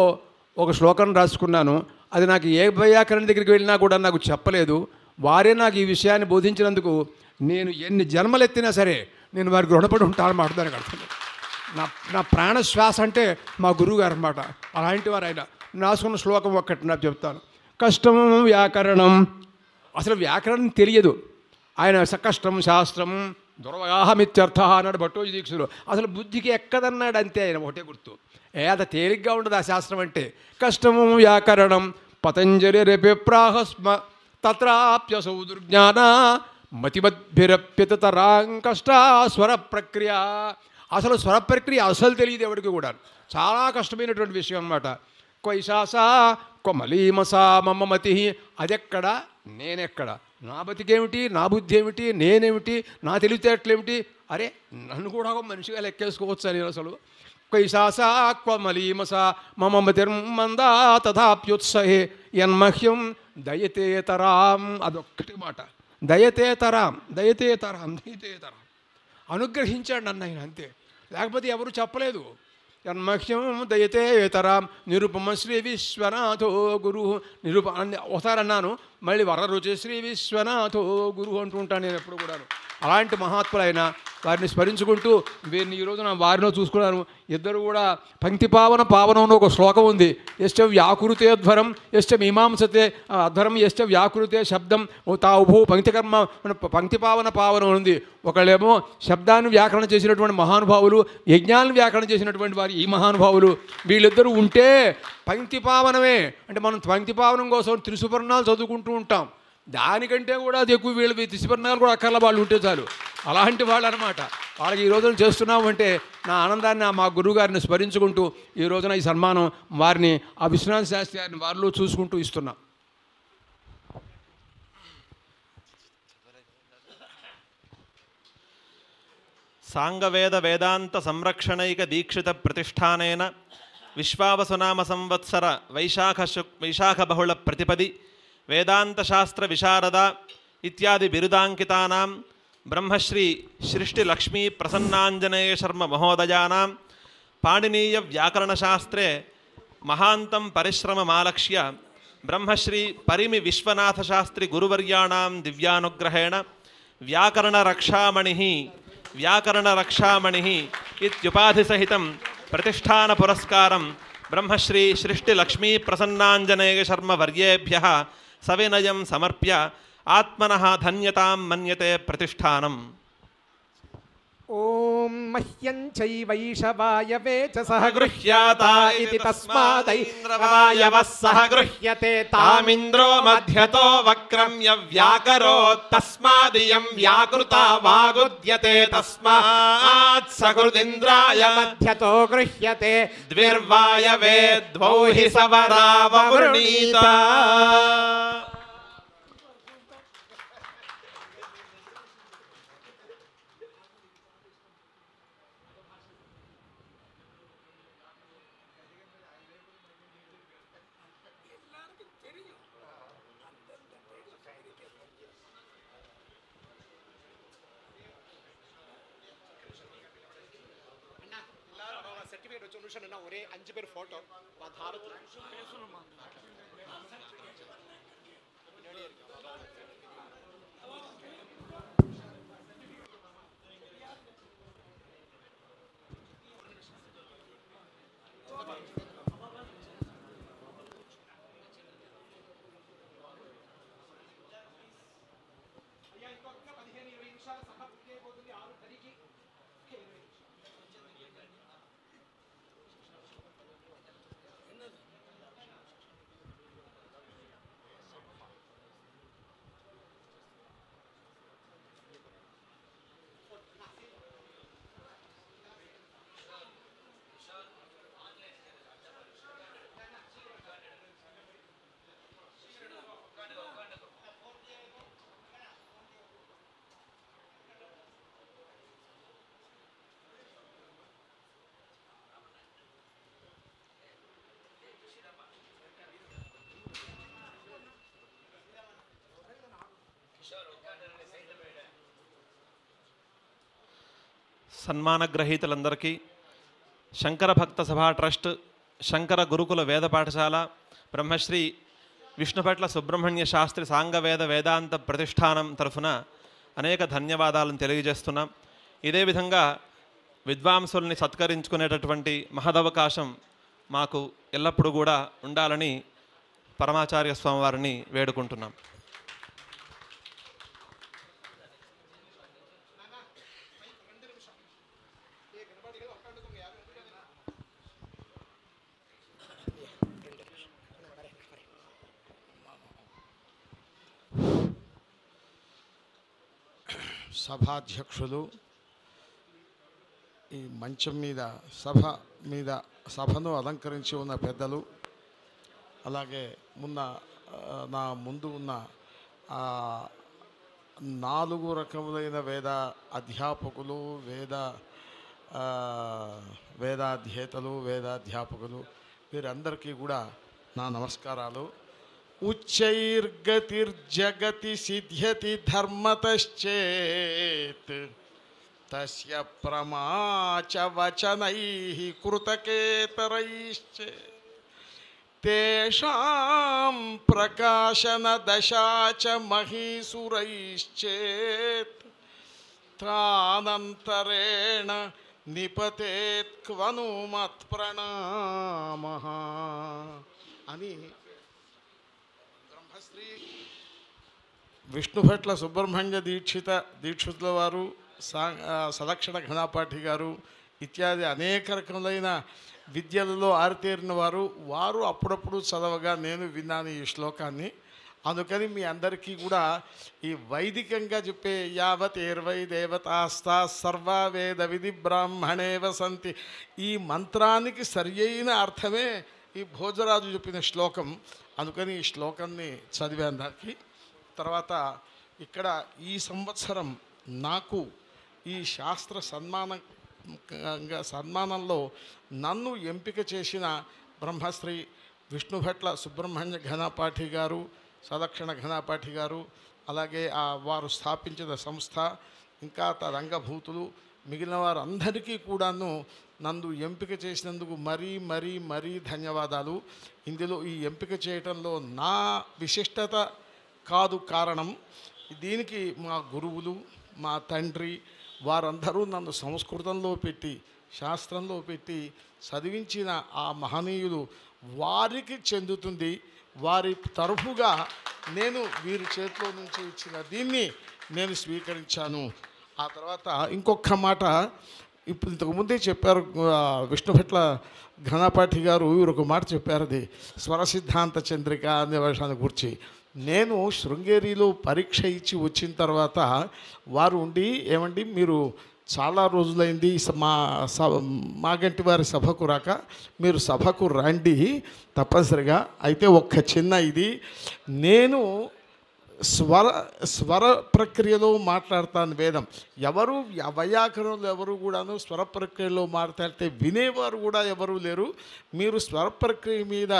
ఒక శ్లోకం రాసుకున్నాను. అది నాకు ఏ వైయాకరణ దగ్గరికి వెళ్ళినా కూడా నాకు చెప్పలేదు. వారే నాకు ఈ విషయాన్ని బోధించినందుకు నేను ఎన్ని జన్మలెత్తినా సరే నేను వారికి రుణపడి ఉంటాను మాట. దానికి అర్థం నా ప్రాణశ్వాస అంటే మా గురువు గారు అనమాట. అలాంటి వారు ఆయన రాసుకున్న శ్లోకం ఒక్కటి నాకు చెప్తాను. కష్టం వ్యాకరణం, అసలు వ్యాకరణం తెలియదు ఆయన. కష్టం శాస్త్రం దుర్వగాహమిత్యర్థ అన్నాడు భట్టోజీ దీక్షులు. అసలు బుద్ధికి ఎక్కదన్నాడు అంతే. ఆయన ఒకటే గుర్తు, అంత తేలిగ్గా ఉండదు ఆ శాస్త్రం అంటే. కష్టము వ్యాకరణం పతంజలి రేపెప్రాహస్మ తత్రాప్యసౌ దుర్జ్ఞాన మతిమద్భిరప్యతరాం కష్టా స్వర ప్రక్రియ. అసలు స్వర ప్రక్రియ అసలు తెలియదు ఎవరికి కూడా, చాలా కష్టమైనటువంటి విషయం అన్నమాట. క్వైశాసా క్వమలీమసా మమ మతి, అదెక్కడ నేనెక్కడ, నా బతికేమిటి, నా బుద్ధి ఏమిటి, నేనేమిటి, నా తెలివితేటలేమిటి, అరే నన్ను కూడా ఒక మనిషిగా లెక్కేసుకోవచ్చు అని అసలు. క్వైశాసా క్వమలీమసా మమ మతిర్మందా తథాప్యుత్సహే యన్మహ్యం దయతేతరాం. అదొక్కటి మాట, దయతేతరాం దయతేతరాం దయతేతరాం. అనుగ్రహించాడు నన్ను ఆయన, అంతే. లేకపోతే ఎవరు చెప్పలేదు. యన్మహ్యం దయతేతరాం నిరుపమ శ్రీ విశ్వనాథో గురు. ఒకసారి అన్నాను, మళ్ళీ వరరుచి శ్రీ విశ్వనాథో గురు అంటూ ఉంటాను నేను ఎప్పుడు కూడాను. అలాంటి మహాత్ములైన వారిని స్మరించుకుంటూ వీరిని ఈరోజు నా వారిలో చూసుకున్నాను. ఇద్దరు కూడా పంక్తి పావనంలో ఒక శ్లోకం ఉంది. యశ్చ వ్యాకృతే ధ్వరం యశ్చ మీమాంసతే అధ్వరం యశ్చ వ్యాకృతే శబ్దం తా ఉభో పంక్తికర్మ పంక్తి పావనం ఉంది. ఒకళ్ళేమో శబ్దాన్ని వ్యాకరణ చేసినటువంటి మహానుభావులు, యజ్ఞాలను వ్యాకరణ చేసినటువంటి వారు ఈ మహానుభావులు. వీళ్ళిద్దరూ ఉంటే పంక్తి పావనమే. అంటే మనం పంక్తి పావనం కోసం త్రిసుపర్ణాలు చదువుకుంటూ ఉంటాం, దానికంటే కూడా అది ఎక్కువ వీళ్ళు త్రిసుపర్ణాలు కూడా అక్కర్ల వాళ్ళు ఉంటే చాలు. అలాంటి వాళ్ళు అనమాట. వాళ్ళకి ఈ రోజున చేస్తున్నామంటే నా ఆనందాన్ని మా గురువుగారిని స్మరించుకుంటూ ఈ రోజున ఈ సన్మానం వారిని ఆ విశ్వనాథ శాస్త్రి గారిని వారిలో చూసుకుంటూ ఇస్తున్నాం. సాంగవేద వేదాంత సంరక్షణైక దీక్షిత ప్రతిష్టానేన విశ్వావసునామ సంవత్సర వైశాఖ బహుళ ప్రతిపది వేదాంత శాస్త్ర విశారద ఇత్యాది బిరుదాంకితానాం బ్రహ్మశ్రీ సృష్టి లక్ష్మీ ప్రసన్నాంజనేయ శర్మ మహోదయానాం పాణినీయ వ్యాకరణశాస్త్రే మహాంతం పరిశ్రమమాలక్ష్య బ్రహ్మశ్రీ పరిమి విశ్వనాథ శాస్త్రి గురువర్యాణాం దివ్యానుగ్రహేణ వ్యాకరణరక్షామణి ఇత్యుపాధిసహితం ప్రతిష్టాన పురస్కారం బ్రహ్మశ్రీ సృష్టి లక్ష్మీ ప్రసన్నాంజనేయ శర్మ వర్యేభ్యః సవినయం సమర్ప్య ఆత్మనః ధన్యతాం మన్యతే ప్రతిష్టానం. ఓం మహ్యం చైవైషవాయవే చ సహ గృహ్యాతా ఇతి తస్మాదైంద్రవాయవః సహ గృహ్యతే తామింద్రో మధ్యతో వక్రమ్య వ్యాకరోత్ తస్మాదియం వ్యాకృతా వాగుద్యతే తస్మాత్ సకృదింద్రాయ మధ్యతో గృహ్యతే ద్విర్వాయవే ద్వౌ హి సవరావవృణీత. സർട്ടിഫിക്കറ്റ് വെച്ച നിമിഷം ഒരേ 5 പേർ ഫോട്ടോ సన్మాన గ్రహీతలందరికీ శంకర భక్త సభా ట్రస్ట్, శంకర గురుకుల వేద పాఠశాల, బ్రహ్మశ్రీ విష్ణుపట్ల సుబ్రహ్మణ్య శాస్త్రి సాంగవేద వేదాంత ప్రతిష్టానం తరఫున అనేక ధన్యవాదాలను తెలియజేస్తున్నాం. ఇదే విధంగా విద్వాంసుల్ని సత్కరించుకునేటటువంటి మహదవకాశం మాకు ఎల్లప్పుడూ కూడా ఉండాలని పరమాచార్య స్వామివారిని వేడుకుంటున్నాం. సభాధ్యక్షులు, ఈ మంచం మీద సభను అలంకరించి ఉన్న పెద్దలు, అలాగే నా ముందు ఉన్న 4 రకములైన వేద అధ్యాపకులు, వేదాధ్యేతలు, వేదాధ్యాపకులు, వీరందరికీ కూడా నా నమస్కారాలు. ఉచ్చైర్గతిర్జగతి సిద్ధ్యతి ధర్మతశ్చేత్ తస్య ప్రమాచ వచనైః కృతకేతరైశ్చ తేషాం ప్రకాశన దశా చ మహీసురైశ్చేత్ తానంతరేణ నిపతేత్ క్వను మత్ప్రణామః అని బ్రహ్మశ్రీ విష్ణుభట్ల సుబ్రహ్మణ్య దీక్షితుల వారు, సలక్షణ ఘనాపాఠి గారు ఇత్యాది అనేక రకములైన విద్యలలో ఆరితేరిన వారు అప్పుడప్పుడు చదవగా నేను విన్నాను ఈ శ్లోకాన్ని. అందుకని మీ అందరికీ కూడా ఈ వైదికంగా చెప్పే యావత్ 20 దేవతాస్తా సర్వ వేద విధి బ్రాహ్మణేవ సంతి, ఈ మంత్రానికి సరి అయిన అర్థమే ఈ భోజరాజు చెప్పిన శ్లోకం. అందుకని ఈ శ్లోకాన్ని చదివాను దానికి. తర్వాత ఇక్కడ ఈ సంవత్సరం నాకు ఈ శాస్త్ర సన్మానంలో నన్ను ఎంపిక చేసిన బ్రహ్మశ్రీ విష్ణుభట్ల సుబ్రహ్మణ్య ఘనాపాఠి గారు, సలక్షణ ఘనాపాఠి గారు, అలాగే వారు స్థాపించిన సంస్థ, ఇంకా రంగభూతులు, మిగిలిన వారందరికీ కూడాను నన్ను ఎంపిక చేసినందుకు మరీ ధన్యవాదాలు. ఇందులో ఈ ఎంపిక చేయటంలో నా విశిష్టత కాదు కారణం, దీనికి మా గురువులు, మా తండ్రి వారందరూ నన్ను సంస్కృతంలో పెట్టి, శాస్త్రంలో పెట్టి చదివించిన ఆ మహనీయులు, వారికి చెందుతుంది. వారి తరఫుగా నేను వీరి చేతిలో నుంచి ఇచ్చిన దీన్ని నేను స్వీకరించాను. ఆ తర్వాత ఇంకొక మాట, ఇప్పుడు ఇంతకుముందే చెప్పారు విష్ణుభట్ల ఘనాపాఠి గారు, వీరు ఒక మాట చెప్పారు, అది స్వర సిద్ధాంత చంద్రిక అనే విషయాన్ని గురించి. నేను శృంగేరిలో పరీక్ష ఇచ్చి వచ్చిన తర్వాత వారు ఉండి, ఏమండి మీరు చాలా రోజులైంది మాగంటి వారి సభకు రాక, మీరు సభకు రండి తప్పనిసరిగా. అయితే ఒక్క చిన్న ఇది, నేను స్వర ప్రక్రియలో మాట్లాడతాను. వేదం ఎవరు వైయాకరణలు ఎవరు కూడాను స్వర ప్రక్రియలో మాట్లాడితే వినేవారు కూడా ఎవరూ లేరు. మీరు స్వర ప్రక్రియ మీద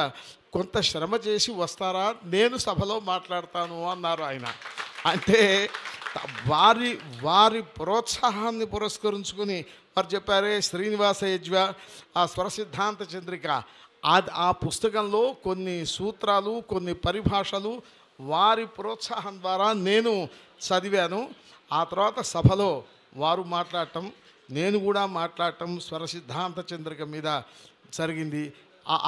కొంత శ్రమ చేసి వస్తారా, నేను సభలో మాట్లాడతాను అన్నారు ఆయన. అంటే వారి ప్రోత్సాహాన్ని పురస్కరించుకుని వారు చెప్పారే, శ్రీనివాస యజ్వ ఆ స్వర సిద్ధాంత చంద్రిక, ఆ పుస్తకంలో కొన్ని సూత్రాలు, కొన్ని పరిభాషలు వారి ప్రోత్సాహం ద్వారా నేను చదివాను. ఆ తర్వాత సభలో వారు మాట్లాడటం, నేను కూడా మాట్లాడటం స్వర సిద్ధాంత చంద్రిక మీద జరిగింది.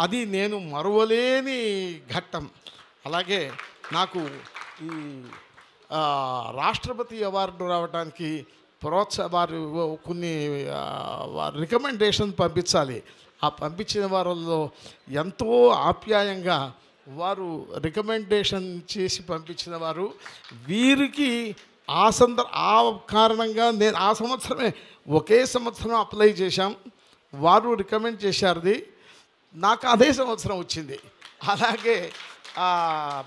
అది నేను మరువలేని ఘట్టం. అలాగే నాకు ఈ రాష్ట్రపతి అవార్డు రావడానికి వారు కొన్ని రికమెండేషన్ పంపించాలి. ఆ పంపించిన వారిలో ఎంతో ఆప్యాయంగా వారు రికమెండేషన్ చేసి పంపించిన వారు. వీరికి ఆ కారణంగా నేను ఆ సంవత్సరమే ఒకే సంవత్సరం అప్లై చేశాం. వారు రికమెండ్ చేశారుది, నాకు అదే సంవత్సరం వచ్చింది. అలాగే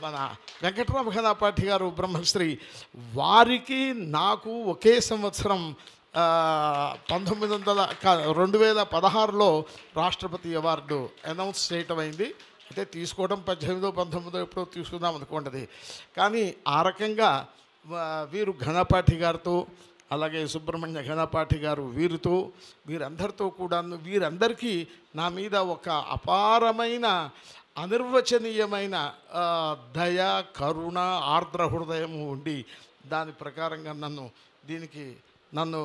మన వెంకటరామ ఘనాపాఠి గారు బ్రహ్మశ్రీ, వారికి నాకు ఒకే సంవత్సరం 2016లో రాష్ట్రపతి అవార్డు అనౌన్స్ చేయటం అయింది. అయితే తీసుకోవడం 18, 19 ఎప్పుడో తీసుకుందాం అనుకోండి. కానీ ఆ రకంగా వీరు ఘనపాఠి గారితో, అలాగే సుబ్రహ్మణ్య ఘనపాఠి గారు వీరందరితో కూడా, వీరందరికీ నా మీద ఒక అపారమైన అనిర్వచనీయమైన దయ, కరుణ, ఆర్ద్ర హృదయము ఉండి దాని ప్రకారంగా నన్ను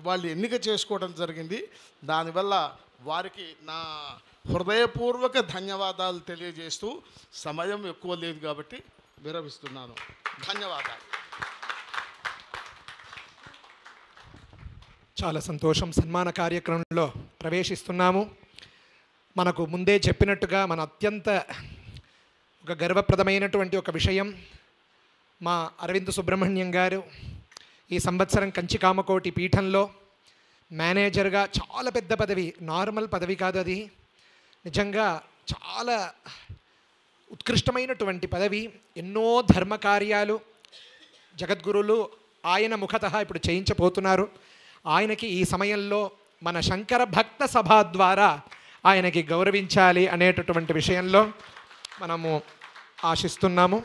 వాళ్ళు ఎన్నిక చేసుకోవడం జరిగింది. దానివల్ల వారికి నా హృదయపూర్వక ధన్యవాదాలు తెలియజేస్తూ, సమయం ఎక్కువ లేదు కాబట్టి విరమిస్తున్నాను. ధన్యవాదాలు. చాలా సంతోషం. సన్మాన కార్యక్రమంలో ప్రవేశిస్తున్నాము. మనకు ముందే చెప్పినట్టుగా మన అత్యంత ఒక గర్వప్రదమైనటువంటి ఒక విషయం, మా అరవింద్ సుబ్రహ్మణ్యం గారు ఈ సంవత్సరం కంచికామకోటి పీఠంలో మేనేజర్గా చాలా పెద్ద పదవి, నార్మల్ పదవి కాదు అది, నిజంగా చాలా ఉత్కృష్టమైనటువంటి పదవి. ఎన్నో ధర్మ కార్యాలు జగద్గురులు ఆయన ముఖతః ఇప్పుడు చేయించబోతున్నారు. ఆయనకి ఈ సమయంలో మన శంకర భక్త సభ ద్వారా ఆయనకి గౌరవించాలి అనేటటువంటి విషయంలో మనము ఆశిస్తున్నాము.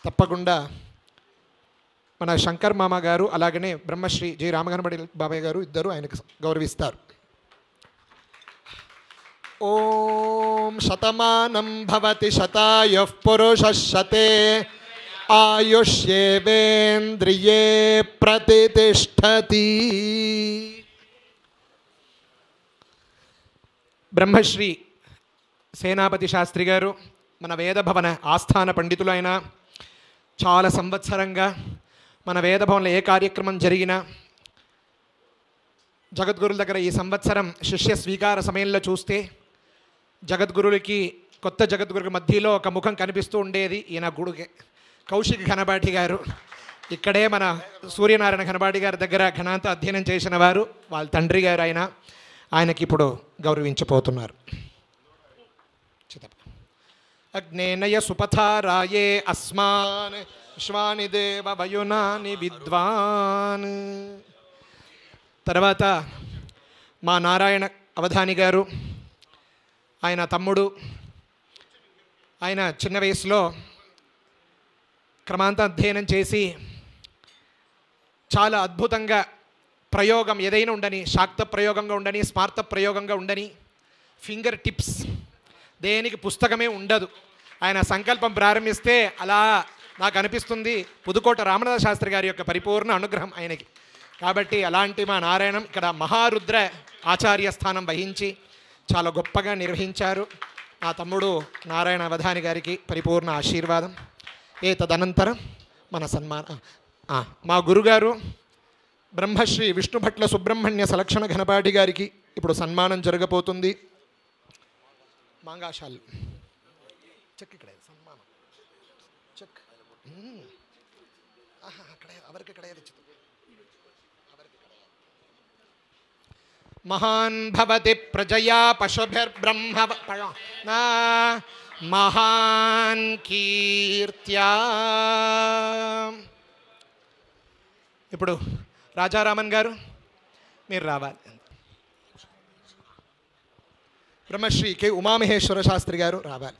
తప్పకుండా మన శంకర్ మామ గారు అలాగనే బ్రహ్మశ్రీ జి రామగణపతి బాబాయ్ గారు ఇద్దరు ఆయనకు గౌరవిస్తారు. ఓం శతమానం భవతి శతాయుః పురుషః శతే ఆయుష్యేవేంద్రియే ప్రతిష్ఠతి. బ్రహ్మశ్రీ సేనాపతి శాస్త్రి గారు మన వేదభవన ఆస్థాన పండితులు. అయినా చాలా సంవత్సరంగా మన వేదభవన్లో ఏ కార్యక్రమం జరిగినా జగద్గురుల దగ్గర ఈ సంవత్సరం శిష్య స్వీకార సమయంలో చూస్తే జగద్గురులకి కొత్త జగద్గురుల మధ్యలో ఒక ముఖం కనిపిస్తూ ఉండేది. ఈయన గుడుగే కౌశిక్ ఘనపాఠి గారు, ఇక్కడే మన సూర్యనారాయణ ఘనపాఠి గారి దగ్గర ఘనాంత అధ్యయనం చేసిన వారు, వాళ్ళ తండ్రి గారు ఆయనకి ఇప్పుడు గౌరవించబోతున్నారు. అగ్నేనయ సుపథారాయే అస్మాన్ విశ్వాని దేవ వయునాని విద్వాన్. తర్వాత మా నారాయణ అవధాని గారు, ఆయన తమ్ముడు. ఆయన చిన్న వయసులో క్రమాంత అధ్యయనం చేసి చాలా అద్భుతంగా ప్రయోగం ఏదైనా ఉండని, శాక్త ప్రయోగంగా ఉండని, స్మార్త ప్రయోగంగా ఉండని, ఫింగర్ టిప్స్ దేనికి పుస్తకమే ఉండదు. ఆయన సంకల్పం ప్రారంభిస్తే అలా నాకు అనిపిస్తుంది పుదుకోట రామనాథ శాస్త్రి గారి యొక్క పరిపూర్ణ అనుగ్రహం ఆయనకి. కాబట్టి అలాంటి మా నారాయణం ఇక్కడ మహారుద్ర ఆచార్య స్థానం వహించి చాలా గొప్పగా నిర్వహించారు. నా తమ్ముడు నారాయణ అవధాని గారికి పరిపూర్ణ ఆశీర్వాదం. తదనంతరం మన మా గురుగారు బ్రహ్మశ్రీ విష్ణుభట్ల సుబ్రహ్మణ్య సలక్షణ ఘనపాఠి గారికి ఇప్పుడు సన్మానం జరగబోతుంది. మాంగాశాలు చెక్ ఇక్కడ సన్మానం చెక్ అక్కడే అవరికి ఇక్కడ మహాన్ భవతి ప్రజయా పశుభిర్బ్రహ్మ మహాన్ కీర్త్యా. ఇప్పుడు రాజారామన్ గారు మీరు రావాలి. బ్రహ్మశ్రీ కె ఉమామహేశ్వర శాస్త్రి గారు రావాలి.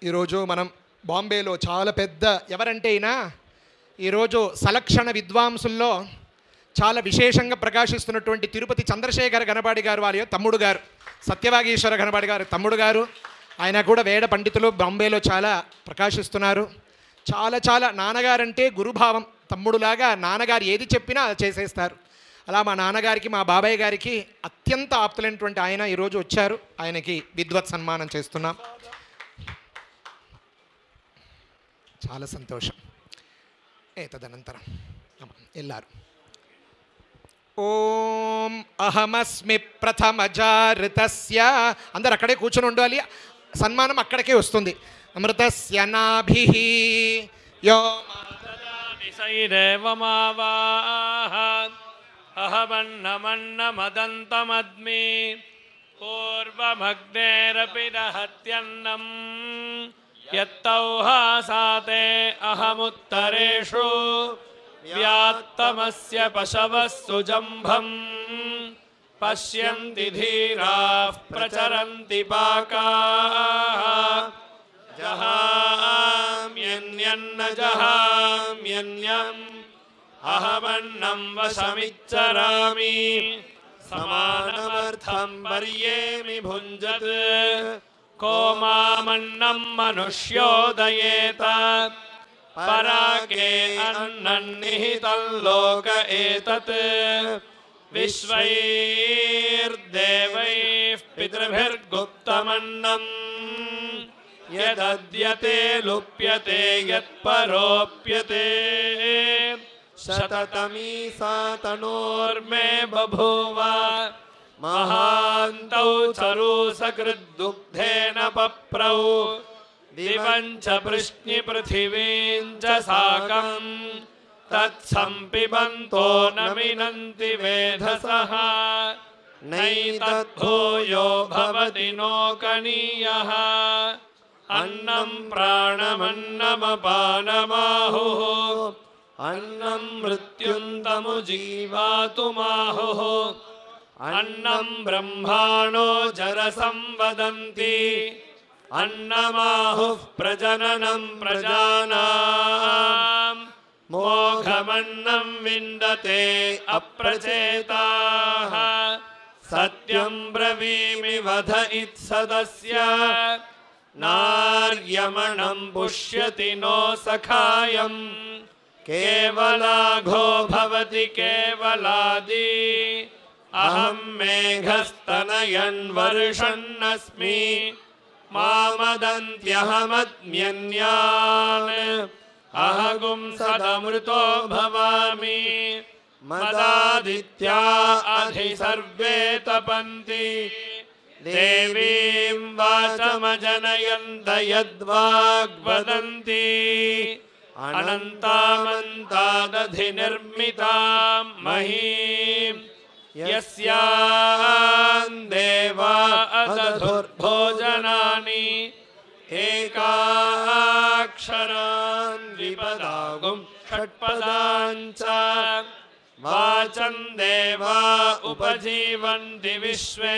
ఈరోజు మనం బాంబేలో చాలా పెద్ద ఎవరంటే అయినా ఈరోజు సలక్షణ విద్వాంసుల్లో చాలా విశేషంగా ప్రకాశిస్తున్నటువంటి తిరుపతి చంద్రశేఖర ఘనపాటి గారు వారి తమ్ముడు గారు, సత్యవాగీశ్వర ఘనపాటి గారు తమ్ముడు గారు, ఆయన కూడా వేద పండితులు బాంబేలో చాలా ప్రకాశిస్తున్నారు. చాలా నాన్నగారంటే గురుభావం, తమ్ముడులాగా నాన్నగారు ఏది చెప్పినా అది చేసేస్తారు. అలా మా నాన్నగారికి మా బాబాయ్ గారికి అత్యంత ఆప్తులైనటువంటి ఆయన ఈరోజు వచ్చారు. ఆయనకి విద్వత్ సన్మానం చేస్తున్నాం. చాలా సంతోషం. తదనంతరం ఎల్లారు ఓం అహమస్మి ప్రథమజారితస్య అందరు అక్కడే కూర్చొని ఉండాలి. సన్మానం అక్కడికే వస్తుంది. అమృతస్య నాభిః యో అహమన్నమన్నమదంతమద్మి పూర్వమగ్నేరపి దహత్యన్నం యత్తౌహాసాతే అహముత్తరేషు వ్యాత్తమస్య పశవః సుజంభం పశ్యంతి ధీరాః ప్రచరంతి పాకాః జహామ్యన్యన్న జహామ్యన్యం అహమన్నం వశమిచ్చరామి సమానమర్థం వర్యేమి భుంజత్ కో మామన్నం మనుష్యోదయేత పరాకే అన్నన్నిహితం లోక ఏతత్ విశ్వైర్దేవైః పితృభిర్గుప్తమన్నం యదద్యతే లుప్యతే యత్పరోప్యతే శతతమీ సా తనోర్మే బభూవ మహాన్ दन्तौ चरूसकृद्दुग्धेन पप्रौ दिवं च पृश्निपृथिवीं च साकम् तत्संपिबन्तो न मिनन्ति वेधसः नैतद्भूयो भवति नोकनीयः अन्नं प्राणमन्नमपानमाहुः अन्नं मृत्युन्तमुजीवातुमाहुः अन्नं ब्रह्माणो जरसं वदन्ति अन्नमाहुः प्रजननं प्रजानाम् मोघमन्नं विन्दते अप्रचेताः सत्यं ब्रवीमि वध इत्सदस्य नार्यमणं पुष्यति नो सखायम् केवलाघो भवति केवलादि अहं मेघस्तनयन् वर्षन्नस्मि मामदन्त्यहमद्म्यन्यान् अहगुं सदमृतो भवामि मदादित्या अधि सर्वे तपन्ति देवीं वाचमजनयन्त यद्वाग्वदन्ति अनन्तामन्तादधिनिर्मितां महीं यस्यां देवा अदधुर्भोजनानि एकाक्षरान् विपदागुं षट्पदाञ्च वाचं देवा उपजीवन्ति विश्वे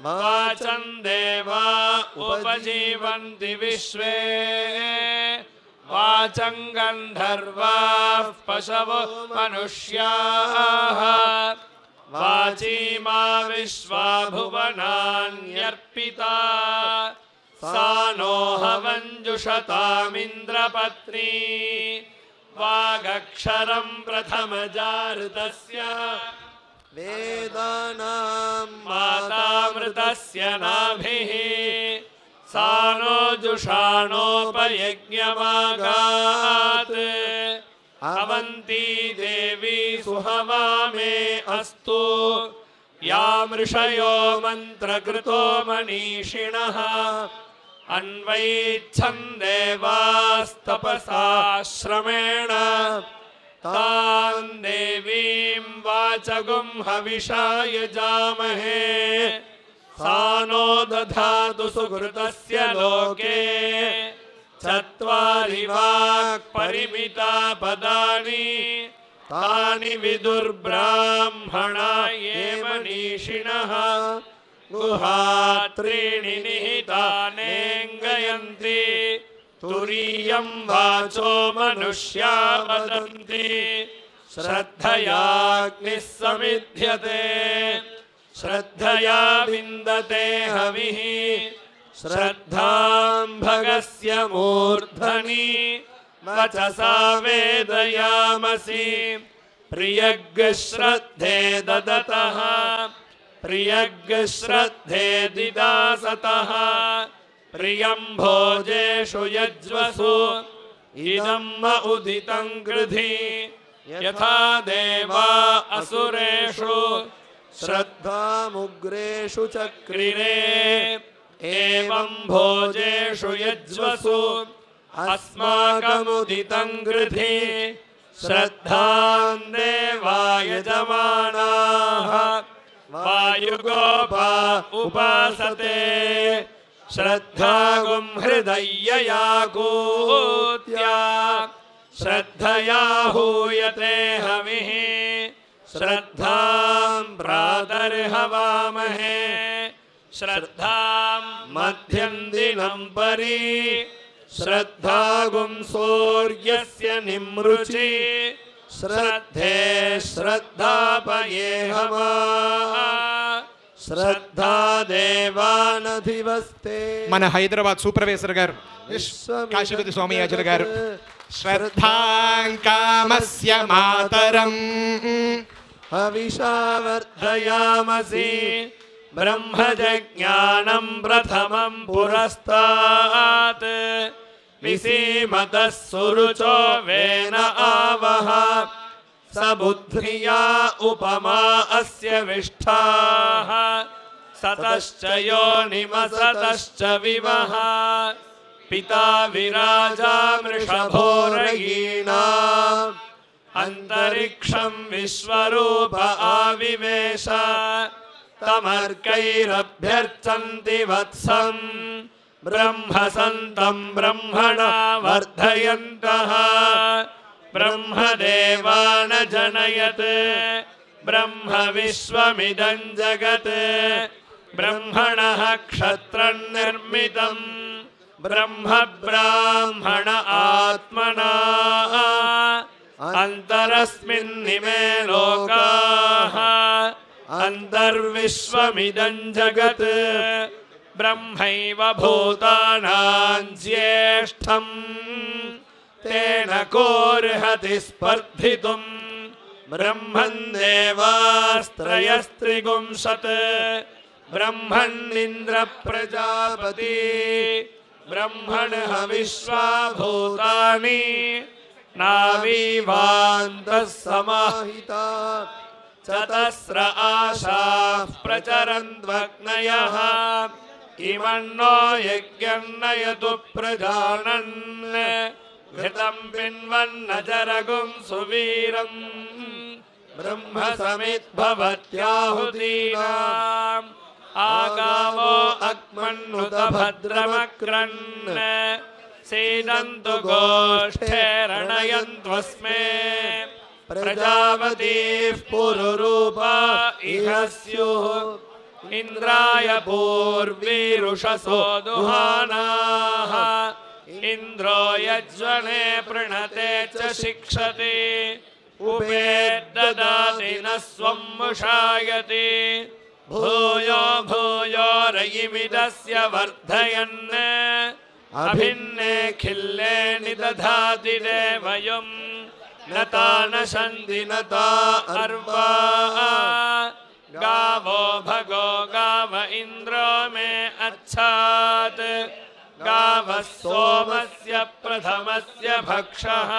वाचं देवा उपजीवन्ति विश्वे वाचं गन्धर्वाः पशवो मनुष्याः वाची मा विश्वा भुवनान्यर्पिता सा नो हवञ्जुषतामिन्द्रपत्नी वागक्षरं प्रथमजातस्य वेदानां मातामृतस्य नाभिः सा नो जुषाणोपयज्ञमागात् अवन्ती देवी सुहवा मे अस्तु या मृषयो मन्त्रकृतो मनीषिणः अन्वैच्छन् देवास्तपसा श्रमेण तां देवीं वाचगुं हविषा यजामहे सा नो दधातु सुकृतस्य लोके चत्वारि वाक्परिमिता पदानि तानि विदुर्ब्राह्मणा ये मनीषिणः गुहात्रीणि निहितानेङ्गयन्ति तुरीयं वाचो मनुष्या वदन्ति श्रद्धयाग्निः समिध्यते श्रद्धया विन्दते हविः श्रद्धां भगस्य मूर्धनि वचसा वेदयामसि प्रियग्श्रद्धे ददतः प्रियग्श्रद्धे दिदासतः प्रियं भोजेषु यज्वसु इदं म उदितं कृधि यथा देवा असुरेषु श्रद्धामुग्रेषु चक्रिरे एवं भोजेषु यज्वसु अस्माकमुदितं कृधि श्रद्धां देवा यजमानाः वायुगोपा उपासते श्रद्धागुं हृदयया कूत्या श्रद्धया हूयते हविः श्रद्धां प्रातर्हवामहे श्रद्धां मध्यं दिनं परि श्रद्धागुं सूर्यस्य निमृचि श्रद्धे श्रद्धापयेहमा శ్రద్ధా దేవానధివస్తే. మన హైదరాబాద్ సూపర్వైజర్ గారు కాశీపతి స్వామియాజులు గారు శ్రద్ధాంకామస్య మాతరం హవిషావర్ధయామసి బ్రహ్మజ్ఞానం ప్రథమం పురస్తాత్ విసీమతః సురుచో వేన ఆవహ सबुद्धिया उपमा अस्य विष्ठाः सतश्च योनिमसतश्च विवः पिता विराजा मृषभोरयीणाम् अन्तरिक्षं विश्वरूप आविवेश तमर्कैरभ्यर्चन्ति वत्सं ब्रह्मसन्तं ब्रह्मणा वर्धयन्तः ब्रह्मदेवान् जनयत् ब्रह्म विश्वमिदं जगत् ब्रह्मणः क्षत्रं निर्मितं ब्रह्म ब्राह्मण आत्मना अन्तरस्मिन्निमे लोकाः अन्तर्विश्वमिदं जगत् ब्रह्मैव भूतानां ज्येष्ठं तेन कोऽर्हति स्पर्धितुं ब्रह्मन् देवास्त्रयस्त्रिगुंशत् ब्रह्मण्निन्द्र प्रजापति ब्रह्मणः विश्वा भूतानि नावीवान्तः समाहिता चतस्र आशाः प्रचरन्त्वग्नयः इमन्नो यज्ञन्नयतु प्रजानन् घृतं पिन्वन्नचरगुं सुवीरम् ब्रह्म समिद्भवत्याहुतीनाम् आगावो अग्मन्नुत भद्रमक्रन् सीदन्तु गोष्ठैरणयन्त्वस्मे प्रजापतिः पुरुरूपा इह स्युः इन्द्राय पूर्वीरुषसो दुहानाः इन्द्रो यज्वने प्रणते च शिक्षते उपेद्ददाति न स्वं मुषायते भूयो भूयो रयिमिदस्य वर्धयन् अभिन्ने खिल्ले निदधाति देवयुम् न ता नशन्ति न ता अर्वा गावो भगो गाव इन्द्रो मे अच्छात् गावः सोमस्य प्रथमस्य भक्षः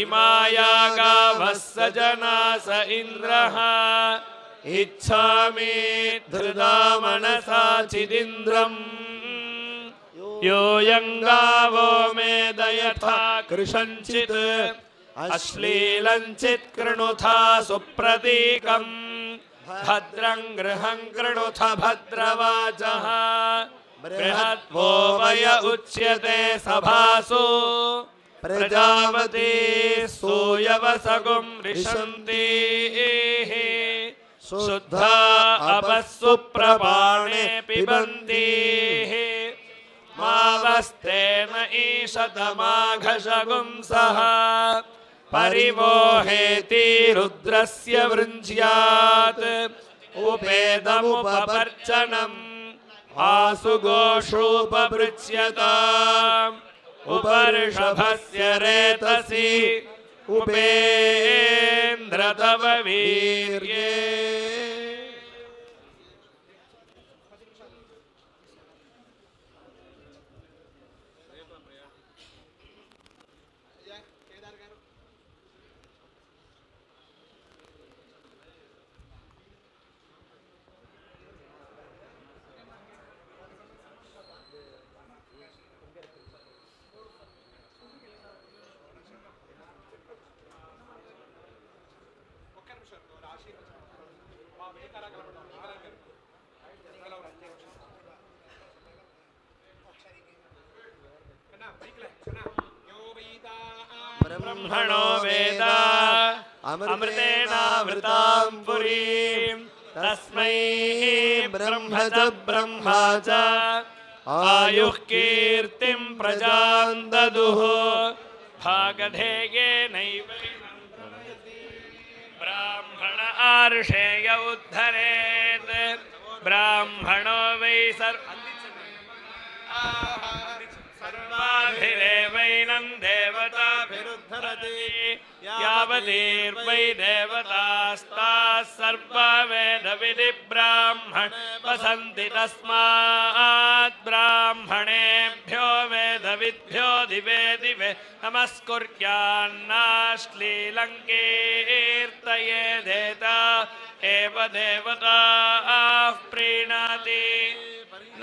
इमाया गावः सजना स इन्द्रः इच्छामि धृदा मनसा चिदिन्द्रम् योऽयं गावो मेद यथा कृशञ्चित् अश्लीलञ्चित् कृणुथा सुप्रतीकम् भद्रं गृहं कृणुथ भद्रवाचः बृहद्वो वय उच्यते सभासु प्रजापति सूयवसगुं रिषन्ति शुद्धा अपस्सु प्रपाणे पिबन्ति मावस्तेन ईशतमाघशगुंसः परिवोहेति रुद्रस्य वृञ्ज्यात् उपेदमुपपर्चनम् आसुगोषूपपृच्यताम् उपऋषभस्य रेतसि उपेन्द्र तव वीर्ये ब्रह्मणो वेद अमृतेनावृतां पुरीं तस्मै ब्रह्म च ब्रह्मा च आयुः कीर्तिं प्रजां ददुः भागधेयेनैव ब्राह्मण आर्षेय उद्धरेत् ब्राह्मणो वै सर्वाभिरेवैनं देवताभिरुद्धरति यावतीर्वै देवतास्ताः सर्ववेदविधि ब्राह्मण वसन्ति तस्मात् ब्राह्मणेभ्यो वेदविधि सविद्भ्यो दिवे दिवे नमस्कुर्यान्नाश्लीलङ्कीर्तये देता एव देवताः प्रीणाति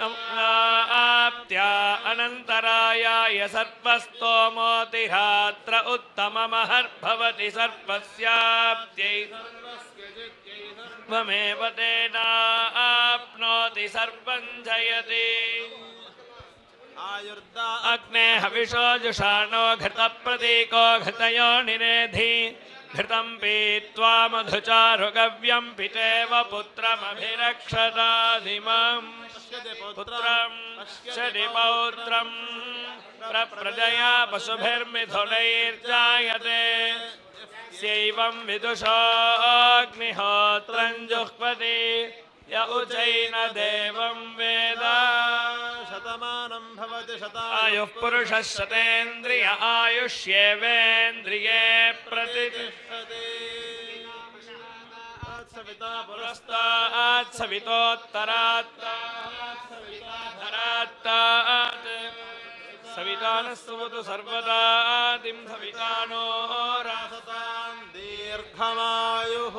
आप्त्या अनन्तरायाय सर्वस्तोमोतिहात्र उत्तममहर्भवति सर्वस्याप्त्यै त्वमेव तेनाप्नोति सर्वं जयति अग्ने हविषो जुषाणो घृतप्रतीको घृतयो निनेधि घृतं पीत्वा मधुचारुगव्यं पितेव पुत्रमभिरक्षताधिमम् पुत्रं शनिपौत्रं प्रप्रजया पशुभिर्मिथुनैर्जायते स्यैवं विदुषोऽग्निहोत्रं जुह्वति य उचैन देवं वेद शतमानं भवति आयुः पुरुषः शतेन्द्रिय आयुष्येवेन्द्रिये प्रतिष्ठते सविता पुरस्तात् सवितोत्तरात् सविता नः सुवतु सर्वदा आदिं सविता नो रासतां दीर्घमायुः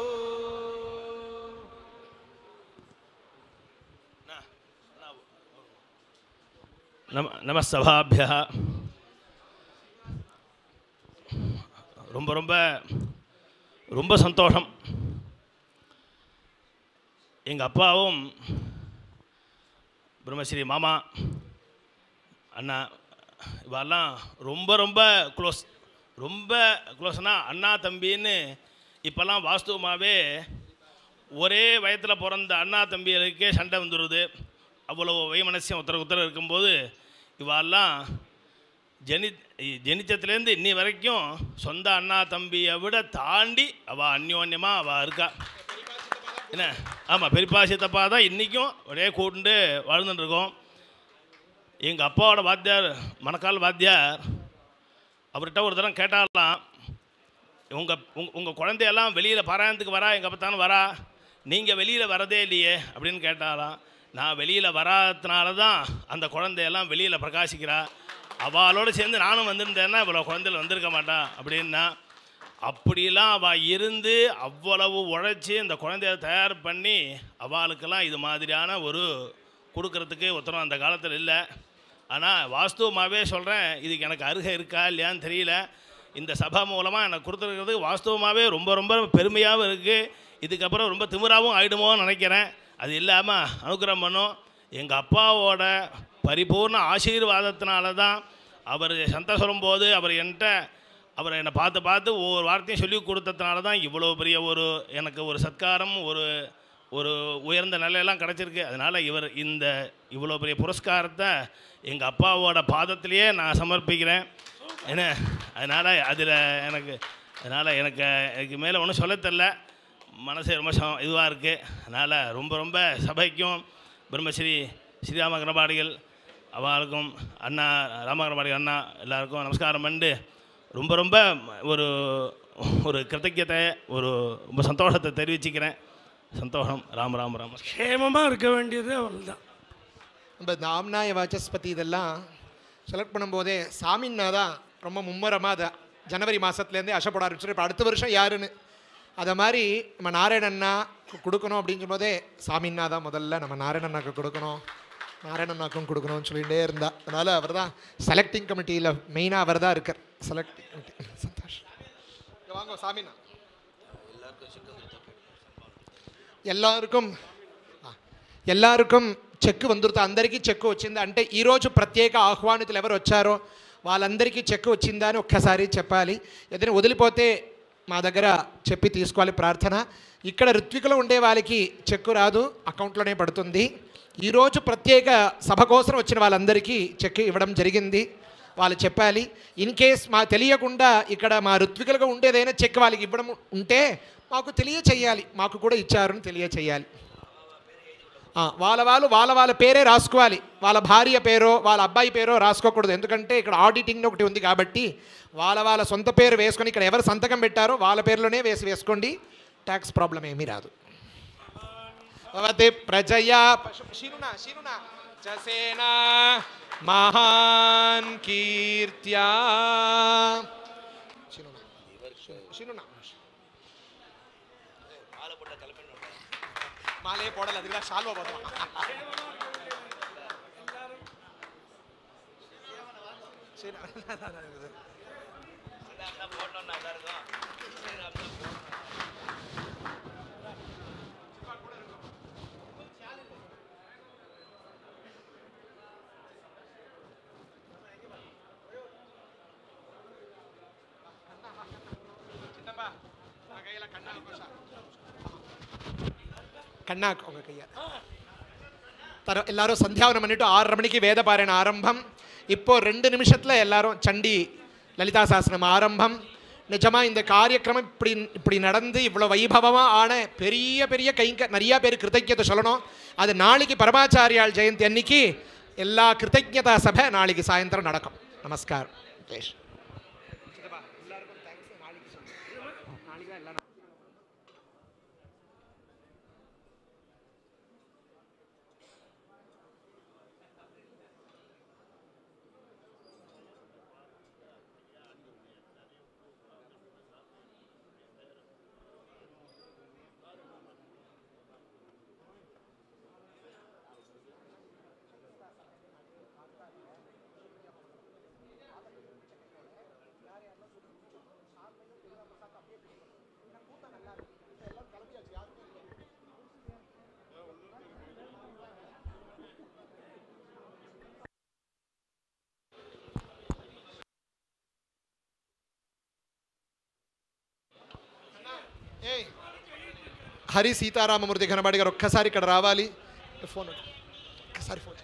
नमः सभाभ्यः ரொம்ப ரொம்ப ரொம்ப சந்தோஷம். எங்கள் அப்பாவும் பிரம்மஸ்ரீ மாமா அண்ணா இவெல்லாம் ரொம்ப ரொம்ப க்ளோஸ்னால் அண்ணா தம்பின்னு இப்போல்லாம் வாஸ்தவமாகவே ஒரே வயத்தில் பிறந்த அண்ணா தம்பிகளுக்கே சண்டை வந்துடுது. அவ்வளோ வைமனசியம் ஒருத்தர் இருக்கும்போது இவெல்லாம் ஜனிச்சத்துலேருந்து இன்னி வரைக்கும் சொந்த அண்ணா தம்பியை விட தாண்டி அவள் அந்யோன்யமாக அவள் இருக்கா. என்ன ஆமாம், பெரியப்பா சித்தப்பா தான் இன்றைக்கும் ஒரே கூட்டு வாழ்ந்துட்டுருக்கோம். எங்கள் அப்பாவோட வாத்தியார் மணக்கால் வாத்தியார் அவர்கிட்ட ஒரு தரம் கேட்டாலாம், உங்கள் குழந்தையெல்லாம் வெளியில் பாராயணத்துக்கு வரா, எங்கள் அப்பத்தானு வரா, நீங்கள் வெளியில் வரதே இல்லையே அப்படின்னு கேட்டாலாம். நான் வெளியில் வராததுனால தான் அந்த குழந்தையெல்லாம் வெளியில் பிரகாசிக்கிறா, அவளோடு சேர்ந்து நானும் வந்திருந்தேன்னா இவ்வளோ குழந்தைகள் வந்திருக்க மாட்டான் அப்படின்னா. அப்படிலாம் அவள் இருந்து அவ்வளவு உழைச்சி இந்த குழந்தைய தயார் பண்ணி அவளுக்கெல்லாம் இது மாதிரியான ஒரு கொடுக்கறதுக்கு ஒருத்தரும் அந்த காலத்தில் இல்லை. ஆனால் வாஸ்தவமாகவே சொல்கிறேன், இதுக்கு எனக்கு அருகே இருக்கா இல்லையான்னு தெரியல. இந்த சபா மூலமாக எனக்கு கொடுத்துருக்கிறது வாஸ்தவமாகவே ரொம்ப ரொம்ப பெருமையாகவும் இருக்குது. இதுக்கப்புறம் ரொம்ப திமிராகவும் ஆகிடுமோன்னு நினைக்கிறேன். அது இல்லாமல் அனுகிரகம் பண்ணும். எங்கள் அப்பாவோட பரிபூர்ண ஆசீர்வாதத்தினால தான் அவர் சந்தை சொல்லும்போது அவர் என்னை பார்த்து ஒவ்வொரு வார்த்தையும் சொல்லி கொடுத்ததுனால தான் இவ்வளோ பெரிய எனக்கு ஒரு சத்காரம் ஒரு உயர்ந்த நிலையெல்லாம் கிடச்சிருக்கு. அதனால் இவ்வளோ பெரிய புரஸ்காரத்தை எங்கள் அப்பாவோட பாதத்திலேயே நான் சமர்ப்பிக்கிறேன். என்ன அதனால் எனக்கு மேலே ஒன்றும் சொல்ல தெரில, மனசு ரொம்ப இதுவாக இருக்குது. அதனால் ரொம்ப ரொம்ப சபைக்கும் பிரம்மஸ்ரீ ஸ்ரீராம கணபாடிகள் அவளுக்கும் அண்ணா ராமகணபாடிகள் அண்ணா எல்லாருக்கும் நமஸ்காரம் பண்ணி ரொம்ப ரொம்ப ஒரு கிருத்தஜத்தை ரொம்ப சந்தோஷத்தை தெரிவிச்சுக்கிறேன். சந்தோஷம். ராம ராம ராம. க்ஷேமமாக இருக்க வேண்டியது அவ்வளோதான். நம்ம இந்த ஆம்நாய வாச்சஸ்பதி இதெல்லாம் செலக்ட் பண்ணும்போதே சாமின்னா தான் ரொம்ப மும்முரமாக அதை ஜனவரி மாதத்துலேருந்தே ஆசைப்பட ஆரம்பிச்சிடும். இப்போ அடுத்த வருஷம் யாருன்னு அதை மாதிரி நம்ம நாராயணண்ணா கொடுக்கணும் அப்படின்னு சொல்லும்போதே சாமின்னா தான் முதல்ல நம்ம நாராயணண்ணாக்கு கொடுக்கணும், நாராயணண்ணாக்கும் கொடுக்கணும்னு சொல்லிகிட்டே இருந்தா. அதனால் அவர் தான் செலக்டிங் கமிட்டியில் மெயினாக அவர் தான் இருக்கார். Selecting committee. சந்தோஷம். வாங்க சாமிண்ணா. எல்லாருக்கும் చెక్కు వందురుతా అందరికీ చెక్కు వచ్చిందా అంటే ఈరోజు ప్రత్యేక ఆహ్వానితులు ఎవరు వచ్చారో వాళ్ళందరికీ చెక్కు వచ్చిందా అని ఒక్కసారి చెప్పాలి. ఏదైనా వదిలిపోతే మా దగ్గర చెప్పి తీసుకోవాలి ప్రార్థన. ఇక్కడ ఋత్వికులు ఉండే వాళ్ళకి చెక్కు రాదు, అకౌంట్లోనే పడుతుంది. ఈరోజు ప్రత్యేక సభ కోసం వచ్చిన వాళ్ళందరికీ చెక్కు ఇవ్వడం జరిగింది, వాళ్ళు చెప్పాలి. ఇన్ కేస్ మా తెలియకుండా ఇక్కడ మా ఋత్వికులుగా ఉండేదైనా చెక్ వాళ్ళకి ఇవ్వడం ఉంటే మాకు తెలియచేయాలి, మాకు కూడా ఇచ్చారని తెలియచేయాలి. వాళ్ళ పేరే రాసుకోవాలి, వాళ్ళ భార్య పేరో వాళ్ళ అబ్బాయి పేరో రాసుకోకూడదు. ఎందుకంటే ఇక్కడ ఆడిటింగ్ ఒకటి ఉంది కాబట్టి వాళ్ళ సొంత పేరు వేసుకొని ఇక్కడ ఎవరు సంతకం పెట్టారో వాళ్ళ పేరులోనే వేసుకోండి, ట్యాక్స్ ప్రాబ్లం ఏమీ రాదు. ప్రజయా మహాన్ కీర్త్యా మాలే పోడలు అదిగా షాల్వ పోతాం. ಕಣ್ಣಾಕ್ ಕೈಯ எல்லாரும் சந்தியாவனம் பண்ணிட்டு 6:30 மணிக்கு வேதபாராயண ஆரம்பம். இப்போ 2 நிமிஷத்தில் எல்லாரும் சண்டி லலிதா சாஸ்திரம் ஆரம்பம். நிஜமாக இந்த காரியக்கிரமம் இப்படி நடந்து இவ்வளோ வைபவமாக ஆன பெரிய பெரிய நிறையா பேர் கிருத்தஜ்ஞத்தை சொல்லணும். அது நாளைக்கு பரமாச்சாரியால் ஜெயந்தி அன்னைக்கு எல்லா கிருத்தஜ்ஞதா சபை நாளைக்கு சாயந்தரம் நடக்கும். நமஸ்காரம். ஜெய்ஷ். హరి సీతారామమూర్తి ఘనపాటి గారు ఒక్కసారి ఇక్కడ రావాలి. ఫోన్ ఒక్కసారి ఫోన్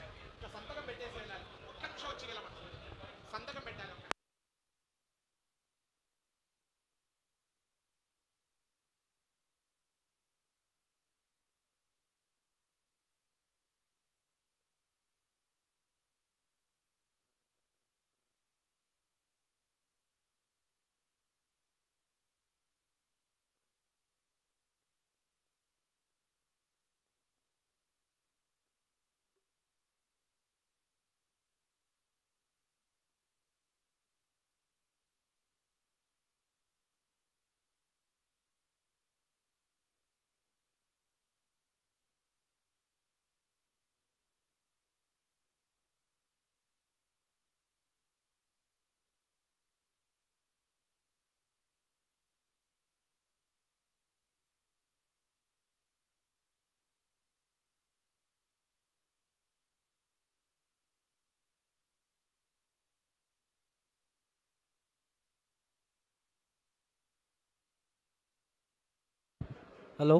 హలో,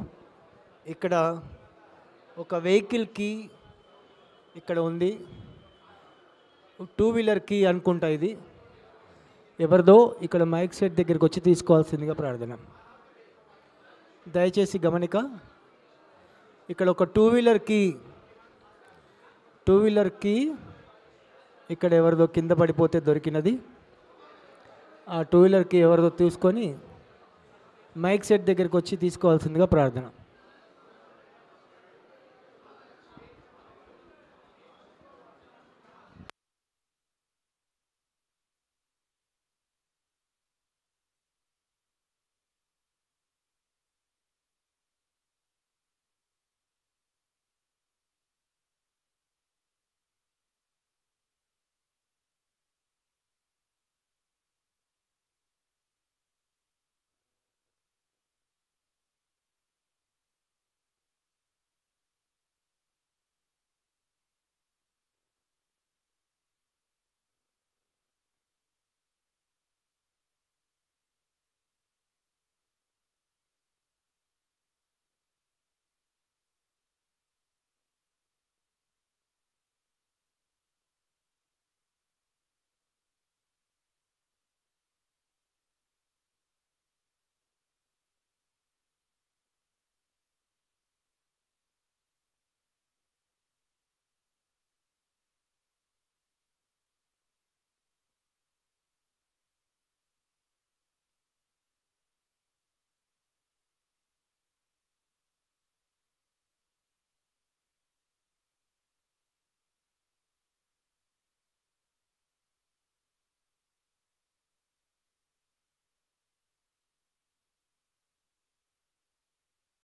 ఇక్కడ ఒక వెహికల్కి ఇక్కడ ఉంది, 2 వీలర్కి అనుకుంటా. ఇది ఎవరిదో ఇక్కడ మైక్ సెట్ దగ్గరికి వచ్చి తీసుకోవాల్సిందిగా ప్రార్థన. దయచేసి గమనిక. ఇక్కడ ఒక 2 వీలర్కి ఇక్కడ ఎవరిదో కింద పడిపోతే దొరికినది. ఆ 2 వీలర్కి ఎవరిదో తీసుకొని మైక్ సెట్ దగ్గరికి వచ్చి తీసుకోవాల్సిందిగా ప్రార్థన.